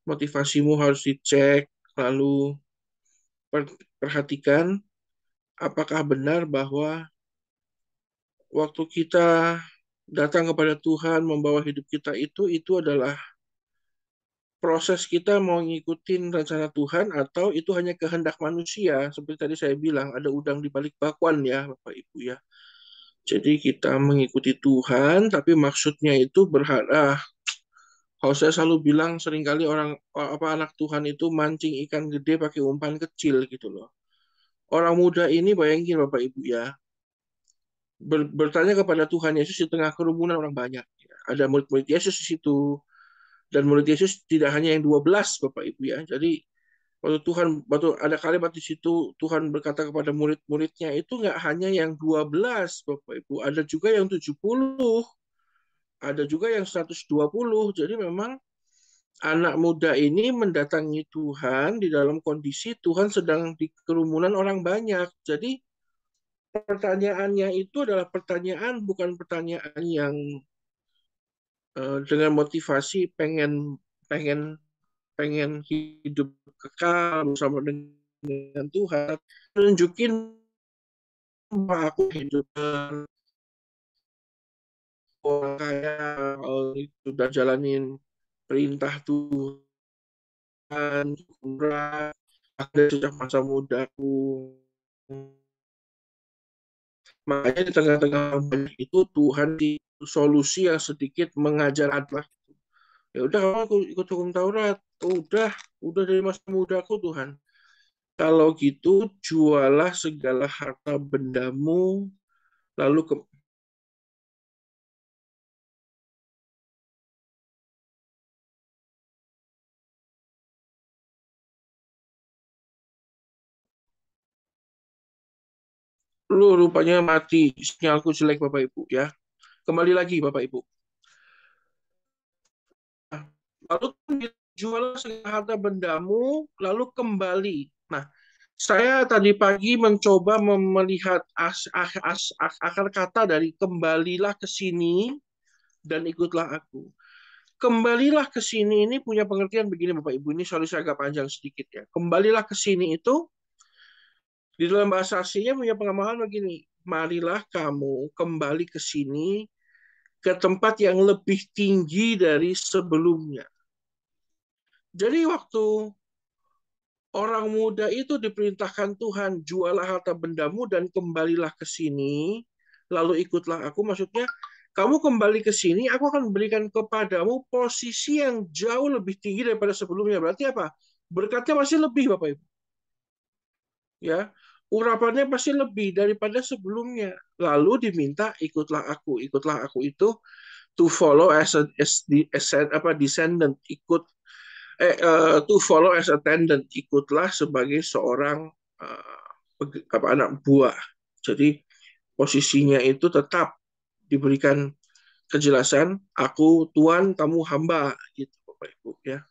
motivasimu harus dicek, lalu perhatikan apakah benar bahwa waktu kita datang kepada Tuhan membawa hidup kita itu adalah proses kita mau ngikutin rencana Tuhan atau itu hanya kehendak manusia. Seperti tadi saya bilang, ada udang di balik bakwan ya Bapak Ibu ya. Jadi kita mengikuti Tuhan, tapi maksudnya itu berharap. Kalau saya selalu bilang, seringkali anak Tuhan itu mancing ikan gede pakai umpan kecil gitu loh. Orang muda ini bayangin Bapak Ibu ya, bertanya kepada Tuhan Yesus di tengah kerumunan orang banyak. Ada murid-murid Yesus di situ, dan murid Yesus tidak hanya yang 12 Bapak Ibu ya. Jadi waktu ada kalimat di situ Tuhan berkata kepada murid-muridnya itu nggak hanya yang 12 Bapak Ibu, ada juga yang 70, ada juga yang 120. Jadi memang anak muda ini mendatangi Tuhan di dalam kondisi Tuhan sedang di kerumunan orang banyak. Jadi pertanyaannya itu adalah bukan pertanyaan yang dengan motivasi pengen pengen pengen hidup kekal bersama dengan Tuhan, nunjukin bahwa aku hidup orang kaya, sudah jalanin perintah Tuhan, murah, ada sejak masa mudaku. Makanya di tengah-tengah banyak itu Tuhan di solusi yang sedikit mengajar adalah ya udah kamu ikut hukum Taurat, udah dari masa mudaku Tuhan. Kalau gitu jualah segala harta bendamu lalu lu rupanya mati, sinyalku jelek Bapak Ibu ya. Kembali lagi Bapak Ibu. Lalu jualah segala harta bendamu lalu kembali. Nah, saya tadi pagi mencoba melihat akar kata dari kembalilah ke sini dan ikutlah aku. Kembalilah ke sini ini punya pengertian begini Bapak Ibu, ini solusi agak panjang sedikit ya. Kembalilah ke sini itu di dalam bahasa aslinya punya pengamalan begini, marilah kamu kembali ke sini ke tempat yang lebih tinggi dari sebelumnya. Jadi waktu orang muda itu diperintahkan Tuhan, jualah harta bendamu dan kembalilah ke sini, lalu ikutlah aku. Maksudnya, kamu kembali ke sini, aku akan berikan kepadamu posisi yang jauh lebih tinggi daripada sebelumnya. Berarti apa? Berkatnya masih lebih, Bapak Ibu. Ya, urapannya pasti lebih daripada sebelumnya. Lalu diminta ikutlah aku. Ikutlah aku itu to follow as a descendant, to follow as attendant, ikutlah sebagai seorang anak buah. Jadi posisinya itu tetap diberikan kejelasan, aku Tuhan, kamu hamba, gitu Bapak Ibu ya.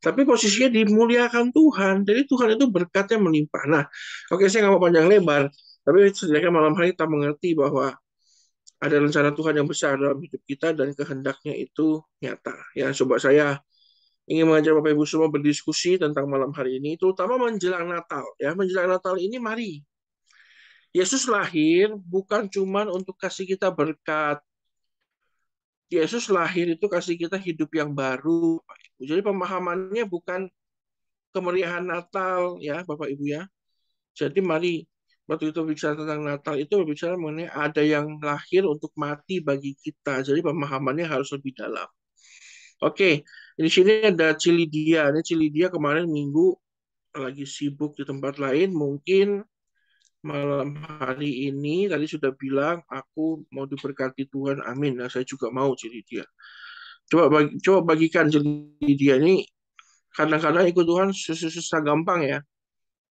Tapi posisinya dimuliakan Tuhan, jadi Tuhan itu berkatnya melimpah. Nah, oke, saya nggak mau panjang lebar, tapi setidaknya malam hari kita mengerti bahwa ada rencana Tuhan yang besar dalam hidup kita dan kehendaknya itu nyata. Ya, coba saya ingin mengajak Bapak Ibu semua berdiskusi tentang malam hari ini, terutama menjelang Natal. Ya, menjelang Natal ini mari. Yesus lahir bukan cuma untuk kasih kita berkat. Yesus lahir itu kasih kita hidup yang baru. Bapak Ibu. Jadi pemahamannya bukan kemeriahan Natal, ya Bapak Ibu ya. Jadi mari waktu itu bicara tentang Natal itu berbicara mengenai ada yang lahir untuk mati bagi kita. Jadi pemahamannya harus lebih dalam. Oke, di sini ada Cilidia. Ini Cilidia kemarin minggu lagi sibuk di tempat lain. Mungkin malam hari ini tadi sudah bilang aku mau diberkati Tuhan. Amin. Nah, saya juga mau Cilidia. Coba bagikan Cilidia ini. Kadang-kadang ikut Tuhan susah gampang ya.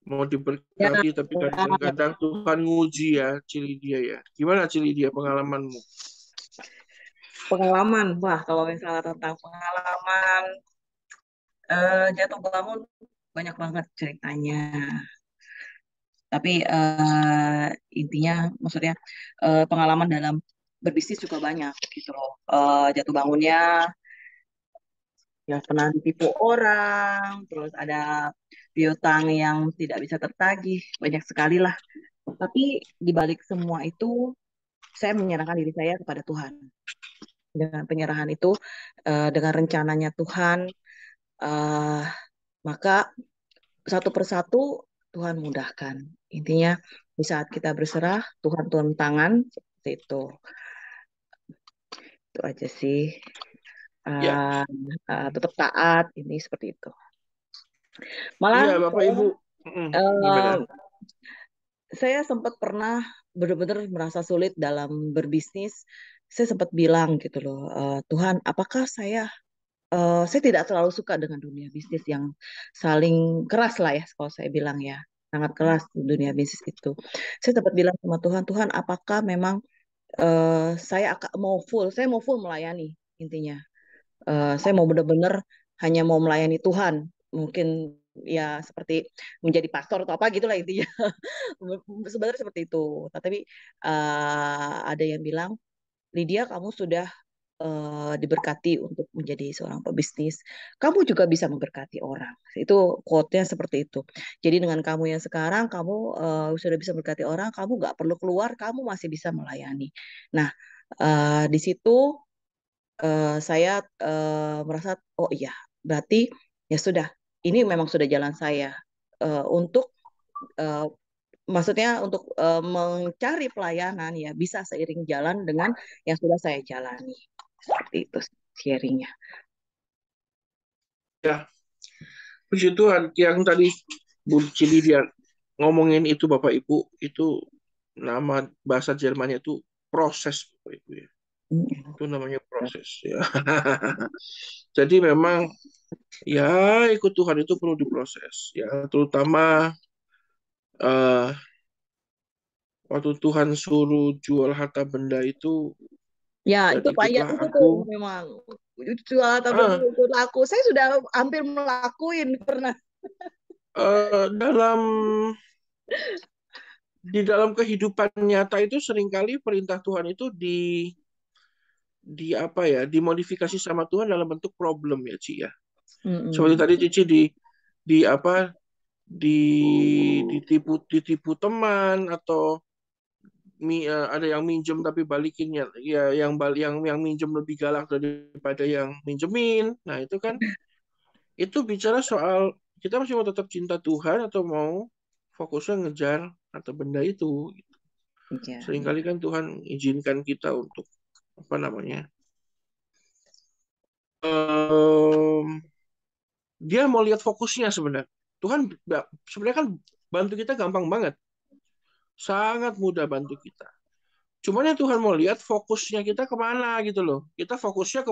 Mau diberkati tapi kadang-kadang Tuhan nguji ya Cilidia ya. Gimana Cilidia pengalamanmu? Pengalaman, wah kalau misalnya tentang pengalaman jatuh bangun banyak banget ceritanya. Tapi intinya, maksudnya pengalaman dalam berbisnis juga banyak gitu loh. Jatuh bangunnya, ya pernah ditipu orang, terus ada piutang yang tidak bisa tertagih, banyak sekali lah. Tapi di balik semua itu, saya menyerahkan diri saya kepada Tuhan. Dengan penyerahan itu, dengan rencananya Tuhan, eh, maka satu persatu Tuhan mudahkan. Intinya di saat kita berserah, Tuhan turun tangan seperti itu. Itu aja sih. Ya, Tetap taat, ini seperti itu. Malah iya Bapak Ibu. Gimana? saya sempat pernah benar-benar merasa sulit dalam berbisnis. Saya sempat bilang gitu loh, Tuhan, apakah saya tidak terlalu suka dengan dunia bisnis yang saling keras lah ya, kalau saya bilang ya, sangat keras di dunia bisnis itu. Saya sempat bilang sama Tuhan, Tuhan, apakah memang saya mau full melayani intinya. Saya mau benar-benar hanya mau melayani Tuhan. Mungkin ya seperti menjadi pastor atau apa gitulah intinya. Sebenarnya seperti itu. Tapi ada yang bilang, Lydia, kamu sudah diberkati untuk menjadi seorang pebisnis. Kamu juga bisa memberkati orang. Itu quote-nya seperti itu. Jadi dengan kamu yang sekarang, kamu sudah bisa memberkati orang, kamu nggak perlu keluar, kamu masih bisa melayani. Nah, di situ saya merasa, oh iya, berarti ya sudah, ini memang sudah jalan saya untuk eh, maksudnya untuk mencari pelayanan ya bisa seiring jalan dengan yang sudah saya jalani. Seperti itu sharingnya. Ya, puji Tuhan. Yang tadi Bu Cili dia ngomongin itu Bapak Ibu, itu nama bahasa Jermannya itu proses Bapak Ibu ya. Itu namanya proses ya. Jadi memang ya ikut Tuhan itu perlu diproses ya, terutama waktu Tuhan suruh jual harta benda itu, Ya, dan itu Pak ya, ikutlah itu tuh aku. memang jual atau ikut laku. Saya sudah hampir melakuin pernah. Dalam di dalam kehidupan nyata itu seringkali perintah Tuhan itu di apa ya, dimodifikasi sama Tuhan dalam bentuk problem ya Ci ya. Seperti tadi Cici di apa ditipu teman, atau ada yang minjem tapi balikinnya ya yang minjem lebih galak daripada yang minjemin. Nah, itu kan itu bicara soal kita masih mau tetap cinta Tuhan atau mau fokusnya ngejar atau benda itu. Ya, Seringkali kan Tuhan izinkan kita untuk apa namanya? Dia mau lihat fokusnya sebenarnya. Tuhan sebenarnya kan bantu kita gampang banget. Sangat mudah bantu kita. Cuman yang Tuhan mau lihat fokusnya kita kemana gitu loh. Kita fokusnya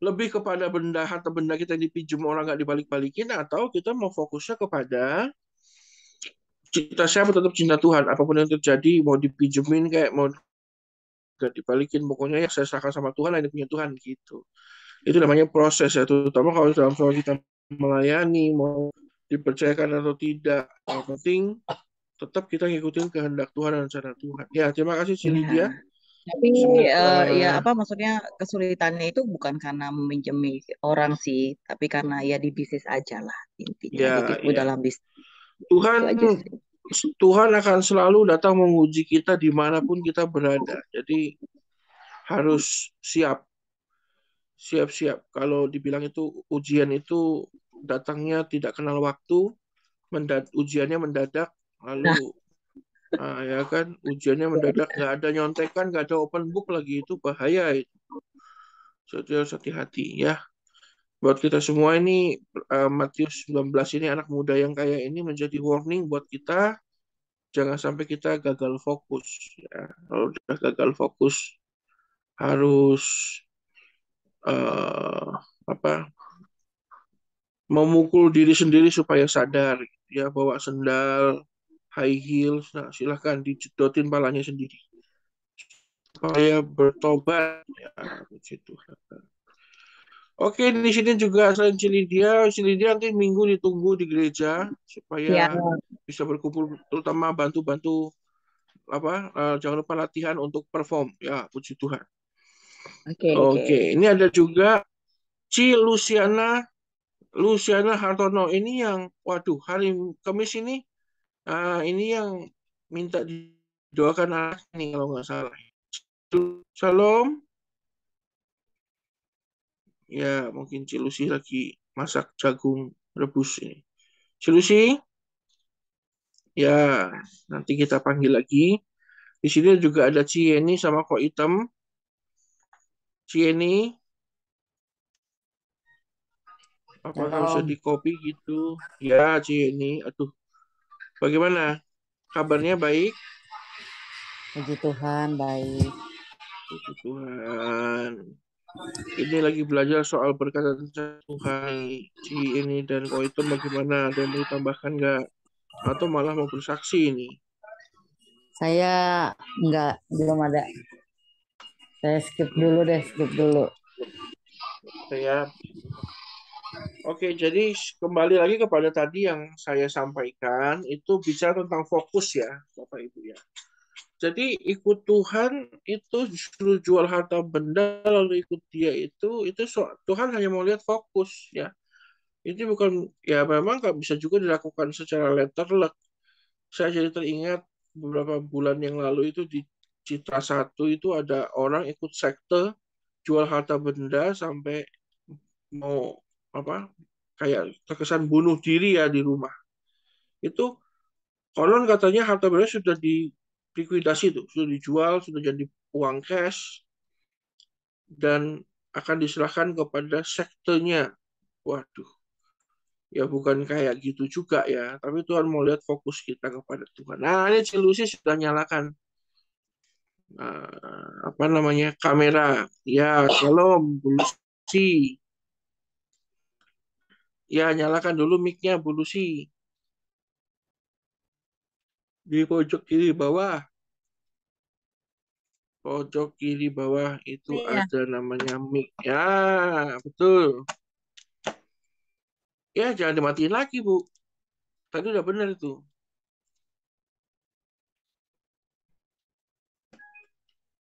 lebih kepada benda, harta benda kita yang dipinjam orang nggak dibalik-balikin, atau kita mau fokusnya kepada saya tetap cinta Tuhan, apapun yang terjadi, mau dipinjemin kayak mau nggak dibalikin, pokoknya ya saya serahkan sama Tuhan, ini punya Tuhan gitu. Itu namanya proses ya, terutama kalau dalam soal kita melayani, mau dipercayakan atau tidak. Yang penting tetap kita ngikutin kehendak Tuhan dan rencana Tuhan. Ya, terima kasih Lydia. Tapi ya apa maksudnya, kesulitannya itu bukan karena meminjami orang sih, tapi karena ya di bisnis aja lah intinya, ditipu dalam bisnis. Tuhan akan selalu datang menguji kita dimanapun kita berada. Jadi harus siap. Kalau dibilang itu ujian itu datangnya tidak kenal waktu, ujiannya mendadak, lalu ya kan, ujiannya mendadak, nggak ada nyontekan, nggak ada open book lagi, itu bahaya itu. Jadi harus hati-hati ya. Buat kita semua ini, Matius 19 ini, anak muda yang kayak ini menjadi warning buat kita, jangan sampai kita gagal fokus. Ya. Kalau udah gagal fokus, harus memukul diri sendiri supaya sadar. Ya, bawa sendal, high heels, nah silahkan dijedotin palanya sendiri. Supaya bertobat. Ya, begitu. Oke, di sini juga selain Ci Lydia nanti minggu ditunggu di gereja supaya Ya, bisa berkumpul, terutama bantu-bantu apa, jangan lupa latihan untuk perform ya, puji Tuhan. oke, oke. Oke, ini ada juga Ci Luciana Hartono ini yang, waduh, hari Kamis ini yang minta didoakan anak ini kalau nggak salah. Shalom, ya mungkin Ci Lucy lagi masak jagung rebus ini. Ci Lucy, ya nanti kita panggil lagi. Di sini juga ada Cieni sama Kok Item. Cieni, apakah bisa Shalom. di copy gitu? Ya, Cieni. Aduh, bagaimana? Kabarnya baik? Puji Tuhan, baik. Puji Tuhan. Ini lagi belajar soal perkataan Tuhan. Cieni dan Kok Item bagaimana? Ada yang mau ditambahkan nggak? Atau malah mau bersaksi ini? Saya belum ada. Saya skip dulu. Saya Oke, jadi kembali lagi kepada tadi yang saya sampaikan, itu bicara tentang fokus ya, Bapak Ibu ya. Jadi ikut Tuhan itu justru jual harta benda lalu ikut dia Tuhan hanya mau lihat fokus ya. Ini bukan ya, memang nggak bisa juga dilakukan secara letterlek. Saya jadi teringat beberapa bulan yang lalu itu di Citra Satu itu ada orang ikut sekte jual harta benda sampai mau apa, kayak terkesan bunuh diri ya di rumah. Itu konon katanya harta benda sudah di likuidasi tuh, sudah dijual, sudah jadi uang cash dan akan diserahkan kepada sektenya. Waduh, ya bukan kayak gitu juga ya, tapi Tuhan mau lihat fokus kita kepada Tuhan. Nah, ini Cilusi sudah nyalakan apa namanya, kamera. Ya, shalom, Bulusi. Ya, nyalakan dulu mic-nya, Bulusi. Di pojok kiri bawah. Pojok kiri bawah itu Iya, ada namanya mic. Ya, betul. Ya, jangan dimatiin lagi, Bu. Tadi udah benar itu.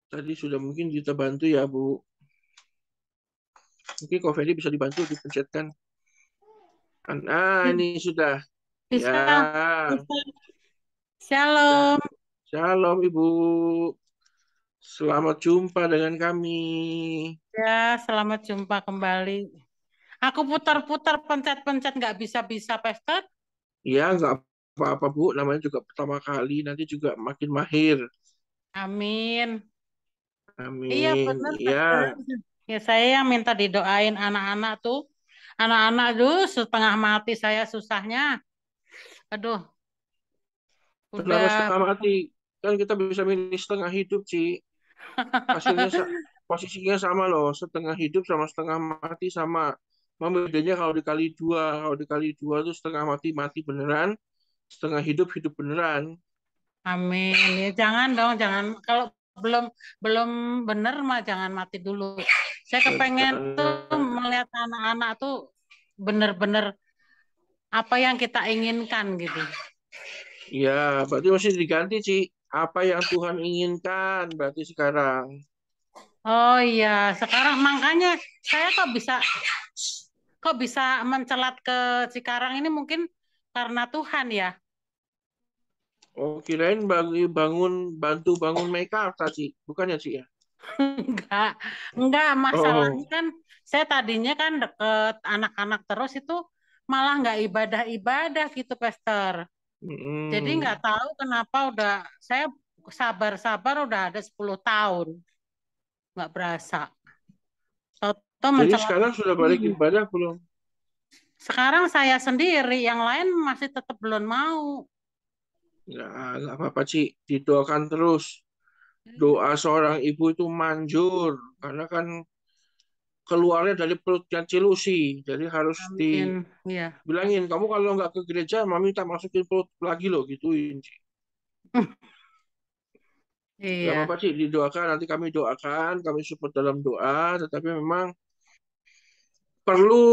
Tadi sudah, mungkin kita bantu ya, Bu. Mungkin Kak Feli bisa dibantu dipencetkan. Nah, ini sudah. Ya, bisa, bisa. sudah. Shalom. Shalom, Ibu. Selamat jumpa dengan kami. Ya, selamat jumpa kembali. Aku putar-putar, pencet-pencet nggak bisa-bisa, Pastor. Ya, nggak apa-apa, Bu. Namanya juga pertama kali. Nanti juga makin mahir. Amin. Iya, Amin. benar, Pastor. Ya, Ya, saya yang minta didoain anak-anak tuh. Anak-anak tuh setengah mati saya susahnya. Aduh, kenapa udah. setengah mati? Kan kita bisa milih setengah hidup, Ci. Hasilnya posisinya sama loh, setengah hidup sama setengah mati sama. Cuma bedanya kalau dikali dua, itu setengah mati mati beneran, setengah hidup hidup beneran. Amin. Ya, jangan dong, jangan. Kalau belum belum bener mah jangan mati dulu. Saya kepengen tuh Bener. melihat anak-anak tuh bener-bener apa yang kita inginkan gitu. Ya, berarti masih diganti, Ci. Apa yang Tuhan inginkan berarti sekarang. Oh iya, sekarang makanya saya kok bisa mencelat ke Cikarang ini mungkin karena Tuhan ya. Oh, kirain bantu bangun makeup tadi, bukan ya, Ci ya? Enggak, enggak masalahnya Oh, kan saya tadinya kan deket anak-anak terus itu malah nggak ibadah-ibadah gitu, Pastor. Jadi nggak mm. tahu kenapa udah saya sabar-sabar udah ada 10 tahun nggak berasa. Toto Jadi mencelat. sekarang sudah balik ibadah belum? Sekarang saya sendiri, yang lain masih tetap belum mau. Nggak apa-apa, Ci. Didoakan terus. Doa seorang ibu itu manjur, karena kan keluarnya dari perutnya Cilusi. Jadi harus Amin. Iya. dibilangin, kamu kalau nggak ke gereja, mami tak masukin perut lagi loh, gituin. Ci. Nggak Iya. apa-apa, Ci, didoakan. Nanti kami doakan, kami support dalam doa. Tetapi memang perlu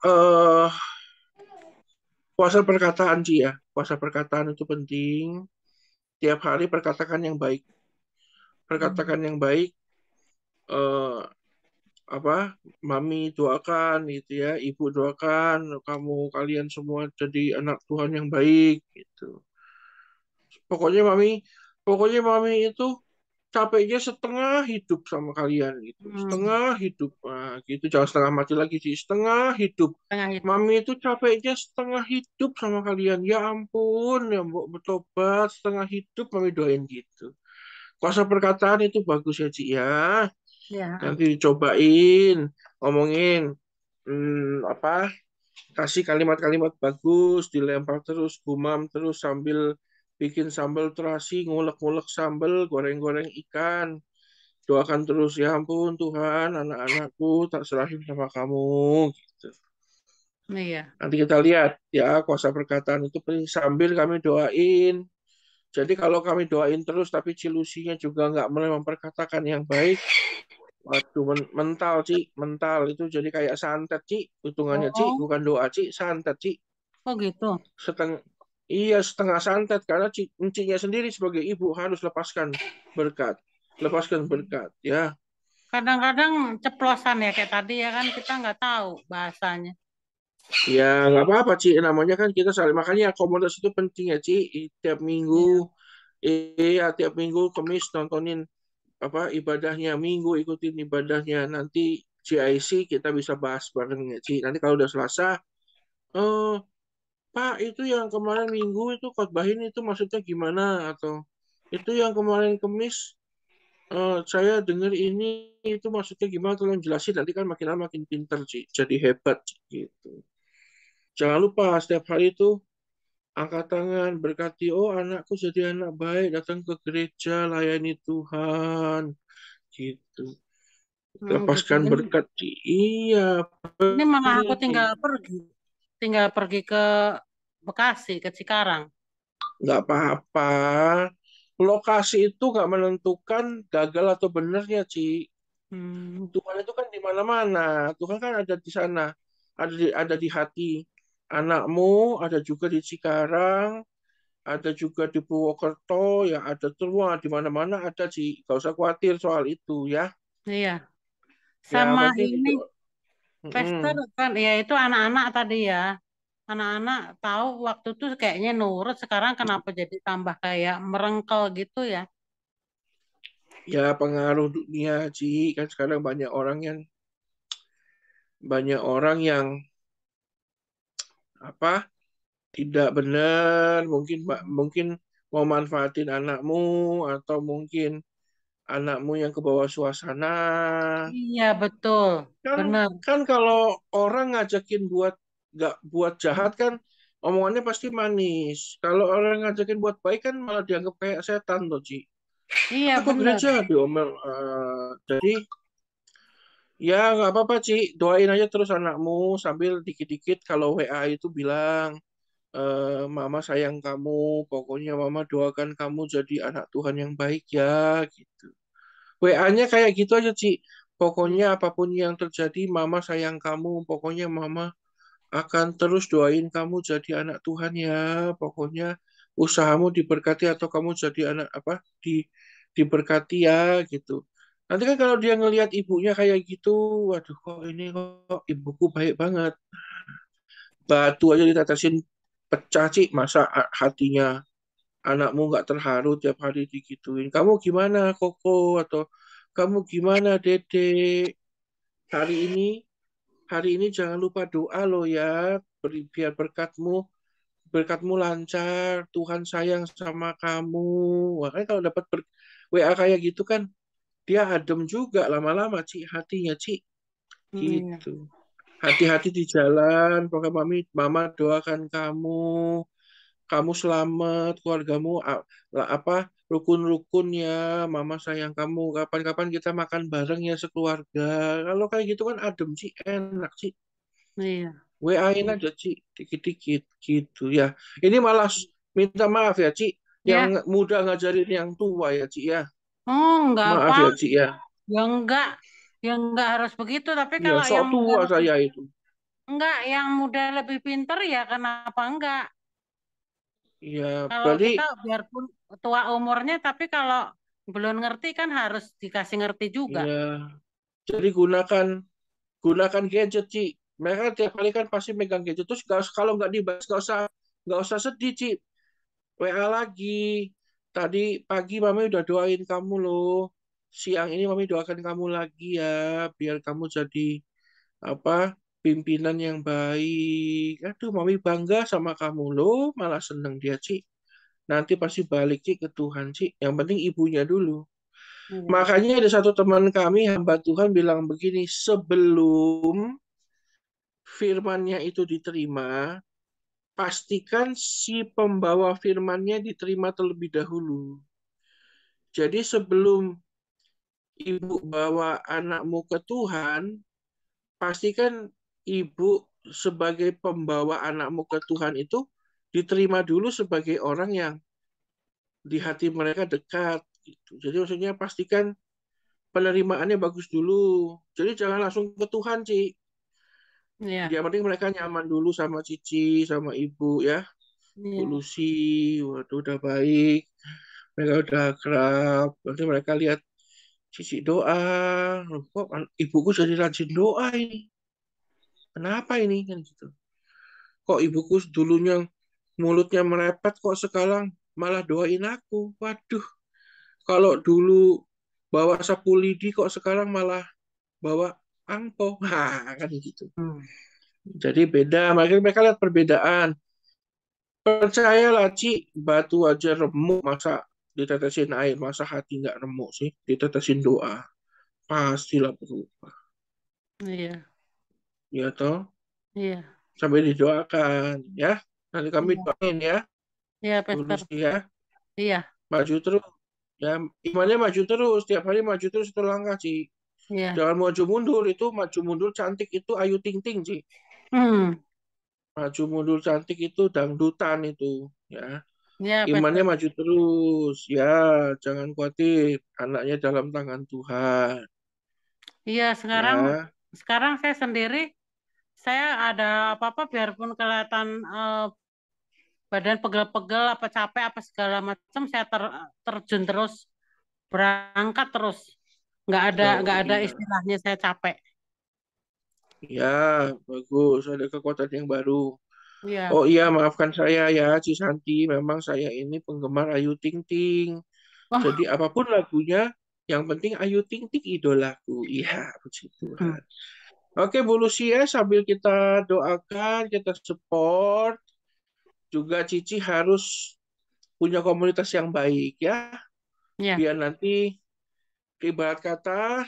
eh puasa perkataan Ci ya. Puasa perkataan itu penting. Tiap hari perkatakan yang baik. Perkatakan yang baik. eh Mami doakan gitu ya, ibu doakan kalian semua jadi anak Tuhan yang baik gitu. Pokoknya mami itu capeknya setengah hidup sama kalian gitu. Setengah hidup. Nah, gitu jangan setengah mati lagi sih, setengah hidup. Tengah itu. Mami itu capeknya setengah hidup sama kalian. Ya ampun, ya Mbok bertobat setengah hidup mami doain gitu. Kuasa perkataan itu bagus ya, Ci ya. Ya. Nanti dicobain, ngomongin kasih kalimat-kalimat bagus, dilempar terus, gumam terus sambil bikin sambal terasi, ngulek-ngulek sambal, goreng-goreng ikan. Doakan terus, ya ampun Tuhan, anak-anakku tak serahin sama kamu. Gitu. Iya. Nanti kita lihat ya, kuasa perkataan itu penting sambil kami doain. Jadi kalau kami doain terus tapi cilusinya juga nggak memperkatakan yang baik, waduh, mental, Ci. Mental itu jadi kayak santet, Ci. Hitungannya, Ci. Oh, Bukan doa, Ci. Santet, Ci. oh gitu. Iya, setengah santet. Karena Cinya sendiri sebagai ibu harus lepaskan berkat. Lepaskan berkat, ya. Kadang-kadang ceplosan ya kayak tadi ya kan kita nggak tahu bahasanya. Ya, nggak apa-apa, Ci. Namanya kan kita saling. Makanya komunitas itu penting ya, Ci. Tiap minggu, tiap minggu Kamis nontonin ibadahnya, Minggu ikutin ibadahnya. Nanti GIC kita bisa bahas bareng ya, Ci. Nanti kalau udah Selasa, Pak, itu yang kemarin Minggu itu khotbahin itu maksudnya gimana? Atau itu yang kemarin Kamis saya dengar ini itu maksudnya gimana? Tolong jelasin. Nanti kan makin lama makin pinter, Ci. Jadi hebat gitu. Jangan lupa setiap hari itu angkat tangan, berkati, oh anakku jadi anak baik, datang ke gereja, layani Tuhan. Gitu. Lepaskan Gitu. berkat. Iya. Ini malah aku tinggal pergi ke Bekasi, ke Cikarang. Nggak apa-apa. Lokasi itu nggak menentukan gagal atau benernya, Ci. Tuhan itu kan di mana-mana. Tuhan kan ada di sana. Ada di hati anakmu, ada juga di Cikarang, ada juga di Purwokerto, ya ada semua. Di mana-mana ada, Ci. Nggak usah khawatir soal itu, ya. Iya. Ya, Sama penting ini, itu. Pastor kan, ya itu anak-anak tadi ya. Anak-anak tahu waktu itu kayaknya nurut, sekarang kenapa jadi tambah kayak merengkel gitu ya? Ya, pengaruh dunia, Ci. Kan sekarang banyak orang yang tidak benar, mungkin mau manfaatin anakmu atau mungkin anakmu yang ke bawah suasana. Iya betul, benar. Kan kalau orang ngajakin buat jahat kan omongannya pasti manis. Kalau orang ngajakin buat baik kan malah dianggap kayak setan tuh, Ci. Iya Aku benar. gereja diomel. Jadi ya nggak apa-apa, Ci. Doain aja terus anakmu sambil dikit-dikit kalau WA itu bilang, Mama sayang kamu, pokoknya Mama doakan kamu jadi anak Tuhan yang baik ya, gitu. WA-nya kayak gitu aja, Ci. Pokoknya apapun yang terjadi, Mama sayang kamu. Pokoknya Mama akan terus doain kamu jadi anak Tuhan ya. Pokoknya usahamu diberkati atau kamu jadi anak diberkati ya, gitu. Nanti kan kalau dia ngelihat ibunya kayak gitu, waduh kok ini kok ibuku baik banget. Batu aja ditetesin pecah, Ci. Masa hatinya anakmu nggak terharu tiap hari digituin. Kamu gimana, Koko? Atau kamu gimana, Dede? Hari ini jangan lupa doa loh ya. Biar berkatmu lancar. Tuhan sayang sama kamu. Makanya kalau dapat WA kayak gitu kan, dia adem juga lama-lama, Ci. Hatinya, Ci. Gitu. Hati-hati di jalan. Pokoknya Mama doakan kamu selamat, keluargamu rukun-rukun ya, Mama sayang kamu. Kapan-kapan kita makan bareng ya sekeluarga. Kalau kayak gitu kan adem, Ci, enak, Ci. Iya. WA-in aja, Ci, dikit-dikit gitu ya. Ini malah minta maaf ya, Ci, yang muda ngajarin yang tua ya, Ci ya. Oh, enggak Maaf apa. ya, Ci ya. Ya enggak. Ya nggak harus begitu, tapi Ya, kalau sok yang muda tua lebih saya itu. enggak, yang muda lebih pinter ya kenapa enggak? Ya, Kalau berarti kita biarpun tua umurnya, tapi kalau belum ngerti kan harus dikasih ngerti juga. ya, jadi gunakan gadget, Ci. Mereka tiap kali kan pasti megang gadget. Terus kalau nggak dibahas, nggak usah sedih, Ci. WA lagi. Tadi pagi Mami udah doain kamu loh. Siang ini Mami doakan kamu lagi ya, biar kamu jadi apa pimpinan yang baik. Aduh, Mami bangga sama kamu loh. Malah seneng dia, Ci. Nanti pasti balik, Ci, ke Tuhan, Ci. Yang penting ibunya dulu. Iya. Makanya ada satu teman kami, hamba Tuhan, bilang begini, sebelum firmannya itu diterima, pastikan si pembawa firmannya diterima terlebih dahulu. Jadi sebelum ibu bawa anakmu ke Tuhan, pastikan ibu sebagai pembawa anakmu ke Tuhan itu diterima dulu sebagai orang yang di hati mereka dekat. Gitu. Jadi maksudnya pastikan penerimaannya bagus dulu. Jadi jangan langsung ke Tuhan, Ci. Iya. Yang penting mereka nyaman dulu sama Cici, sama ibu ya. Bu Iya. Lucy, waduh udah baik. Mereka udah akrab. Nanti mereka lihat Cici doa. Loh, kok ibuku jadi rajin doa ini? Kenapa ini? Kan gitu. Kok ibuku dulunya mulutnya merepet, kok sekarang malah doain aku? Waduh, kalau dulu bawa sapu lidi, kok sekarang malah bawa angpau? Nah, kan gitu. Hmm. Jadi beda, makanya mereka lihat perbedaan. Percayalah, Ci, batu aja remuk, masa ditetesin air, masa hati nggak remuk sih? Ditetesin doa, pastilah berubah. Iya. Ya toh, Iya. sampai didoakan, ya. Nanti kami Iya. doain ya, Iya, dulu Pastor. sih ya. Iya. Maju terus, ya. Imannya maju terus, tiap hari maju terus itu langkah, Ci. Iya. Jangan maju mundur, itu maju mundur cantik itu Ayu Ting Ting, Ci. Hmm. Maju mundur cantik itu dangdutan itu, ya. Iya, Imannya Pastor. maju terus, ya, jangan khawatir, anaknya dalam tangan Tuhan, Iya, sekarang ya. sekarang saya sendiri, saya ada apa-apa biarpun kelihatan badan pegel-pegel apa capek apa segala macam, saya terjun terus, berangkat terus. Oh Nggak ada iya, istilahnya saya capek. ya, bagus, ada kekuatan yang baru. Iya. Oh iya, maafkan saya ya, Cisanti, memang saya ini penggemar Ayu Ting Ting. Jadi Oh. apapun lagunya, yang penting Ayu Ting Ting idolaku. Iya, puji Hmm. Tuhan. Oke, Bu Lucia, sambil kita doakan, kita support, juga Cici harus punya komunitas yang baik ya, Iya. biar nanti ibarat kata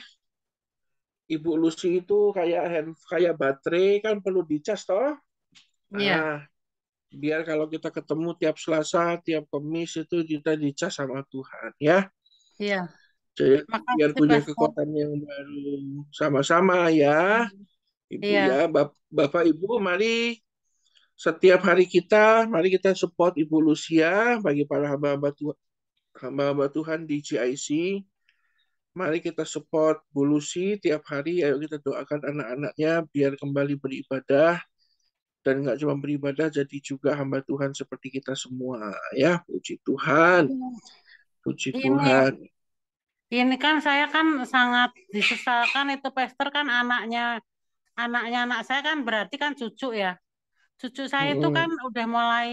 Ibu Lucy itu kayak baterai kan perlu dicas toh. Iya. Nah, biar kalau kita ketemu tiap Selasa, tiap Kamis itu kita dicas sama Tuhan ya. Iya. Jadi biar Makasih, punya Pastor. kekuatan yang baru sama-sama ya, Ibu Iya. ya, Bapak Ibu, mari setiap hari mari kita support Ibu Lucia bagi para hamba-hamba Tuhan di GIC. Mari kita support Bu Lucy tiap hari. Ayo kita doakan anak-anaknya biar kembali beribadah. Dan nggak cuma beribadah, jadi juga hamba Tuhan seperti kita semua. Ya, puji Tuhan. Puji Ini Tuhan. ini kan saya kan sangat disesalkan itu Pastor kan anaknya anak saya kan berarti kan cucu ya. Cucu saya itu kan Mm-mm. udah mulai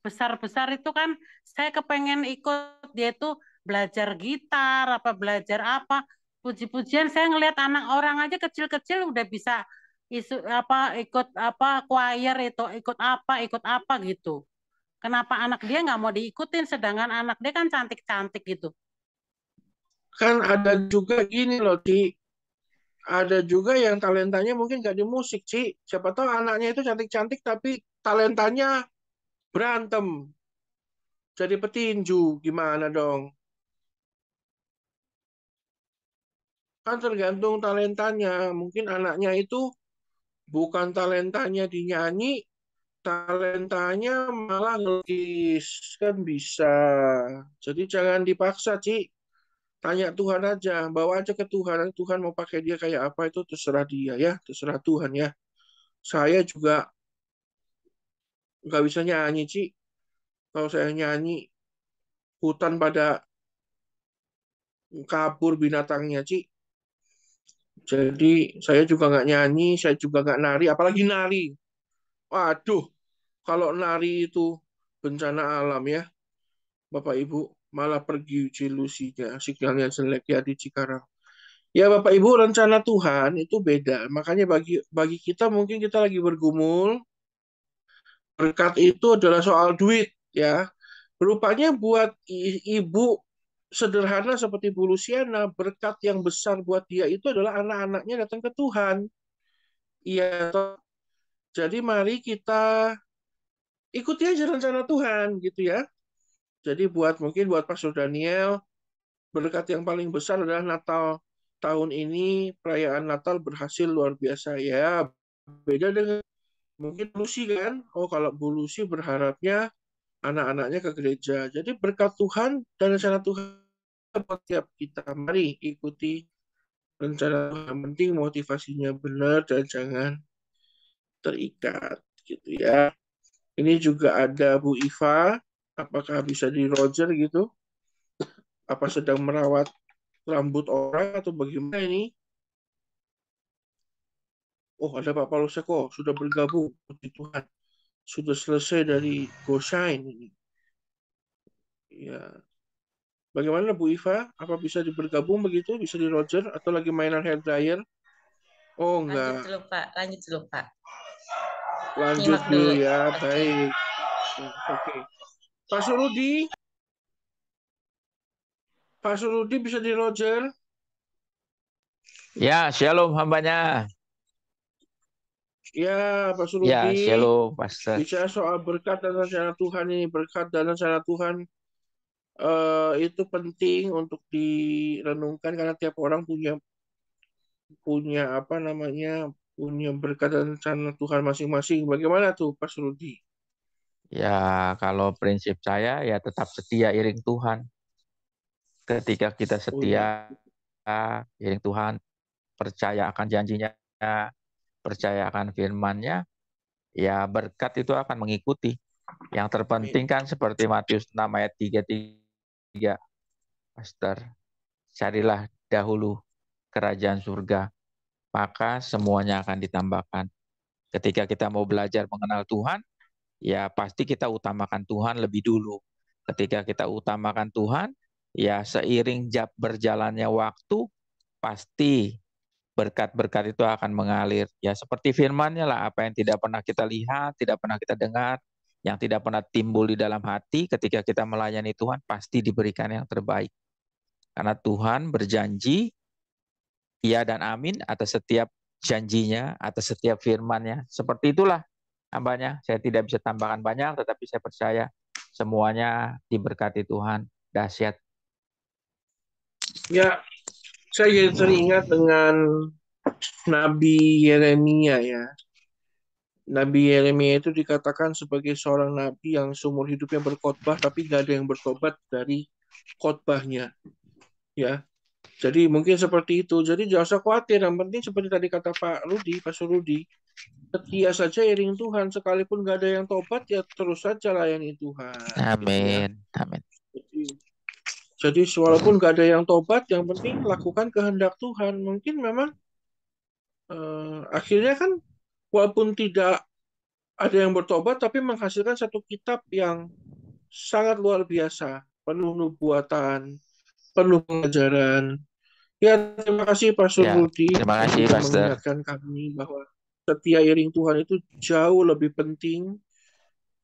besar-besar itu kan saya kepengen ikut dia tuh belajar gitar apa belajar apa. Puji-pujian saya ngelihat anak orang aja kecil-kecil udah bisa apa ikut apa choir itu ikut apa gitu. Kenapa anak dia nggak mau diikutin sedangkan anak dia kan cantik-cantik gitu. Kan ada juga gini loh, Ci. Ada juga yang talentanya mungkin nggak di musik, Ci. Siapa tahu anaknya itu cantik-cantik tapi talentanya berantem. Jadi petinju, gimana dong? Kan tergantung talentanya. Mungkin anaknya itu bukan talentanya dinyanyi, talentanya malah ngelukis. Kan bisa. Jadi jangan dipaksa, Ci. Tanya Tuhan aja, bawa aja ke Tuhan. Tuhan mau pakai dia kayak apa itu terserah dia ya, terserah Tuhan ya. Saya juga nggak bisa nyanyi, Ci. Kalau saya nyanyi, hutan pada kabur binatangnya, Ci. Jadi saya juga nggak nyanyi, saya juga nggak nari, apalagi nari. Waduh, kalau nari itu bencana alam ya, Bapak Ibu. Malah pergi Uji Lusinya, sinyalnya jelek ya di Cikarang. Ya Bapak Ibu, rencana Tuhan itu beda. Makanya bagi kita mungkin kita lagi bergumul, berkat itu adalah soal duit ya. Rupanya buat ibu sederhana seperti Bu Luciana, berkat yang besar buat dia itu adalah anak-anaknya datang ke Tuhan. Iya, toh. Jadi mari kita ikuti aja rencana Tuhan gitu ya. Jadi mungkin buat Pastor Daniel, berkat yang paling besar adalah Natal tahun ini, perayaan Natal berhasil luar biasa ya. Beda dengan mungkin Lucy kan. Oh, kalau Bu Lucy berharapnya anak-anaknya ke gereja. Jadi berkat Tuhan dan rencana Tuhan buat tiap kita. Mari ikuti rencana Tuhan. Yang penting motivasinya benar dan jangan terikat gitu ya. Ini juga ada Bu Iva. Apakah bisa di Roger gitu? Apa sedang merawat rambut orang atau bagaimana ini? Oh, ada Pak Paulus Eko sudah bergabung. Puji Tuhan. Sudah selesai dari GoShine ini. Ya. Bagaimana Bu Iva? Apa bisa bergabung begitu? Bisa di Roger atau lagi mainan hair dryer? Oh, enggak. Lanjut dulu, Pak. Lanjut Nyimak dulu dulu. ya. Oke. Baik. Oke. Pak Surudi? Pak Surudi bisa di Roger? Ya, shalom hambanya. Ya, Pak Ya, Surudi. shalom, Pastor. Bicara soal berkat dan rencana Tuhan ini. Berkat dan rencana Tuhan itu penting untuk direnungkan karena tiap orang punya apa namanya, punya berkat dan rencana Tuhan masing-masing. Bagaimana tuh Pak Surudi? Ya, kalau prinsip saya ya tetap setia iring Tuhan. Ketika kita Oh iya. setia iring Tuhan, percaya akan janjinya, percaya akan firman-Nya, ya berkat itu akan mengikuti. Yang terpenting kan seperti Matius 6 ayat 33, Pastor, carilah dahulu kerajaan surga, maka semuanya akan ditambahkan. Ketika kita mau belajar mengenal Tuhan, ya pasti kita utamakan Tuhan lebih dulu. Ketika kita utamakan Tuhan, ya seiring berjalannya waktu, pasti berkat-berkat itu akan mengalir. Ya seperti firman-Nya lah, apa yang tidak pernah kita lihat, tidak pernah kita dengar, yang tidak pernah timbul di dalam hati, ketika kita melayani Tuhan, pasti diberikan yang terbaik. Karena Tuhan berjanji, ya dan amin atas setiap janjinya, atas setiap firman-Nya. Seperti itulah hambanya. Saya tidak bisa tambahkan banyak, tetapi saya percaya semuanya diberkati Tuhan. Dahsyat. Ya, saya jadi teringat dengan Nabi Yeremia ya. Nabi Yeremia itu dikatakan sebagai seorang nabi yang seumur hidupnya berkhotbah, tapi nggak ada yang bertobat dari khotbahnya. Ya, jadi mungkin seperti itu. Jadi jangan usah khawatir. Yang penting seperti tadi kata Pak Surudi, setia saja iring Tuhan. Sekalipun nggak ada yang tobat, ya terus saja layani Tuhan. Amin. Gitu ya. Amin. Jadi walaupun nggak ada yang tobat, yang penting lakukan kehendak Tuhan. Mungkin memang akhirnya kan walaupun tidak ada yang bertobat, tapi menghasilkan satu kitab yang sangat luar biasa, penuh nubuatan, penuh pengajaran. Ya, terima kasih Pak Surudi terima kasih, sudah Pastor. mengingatkan kami bahwa setia iring Tuhan itu jauh lebih penting,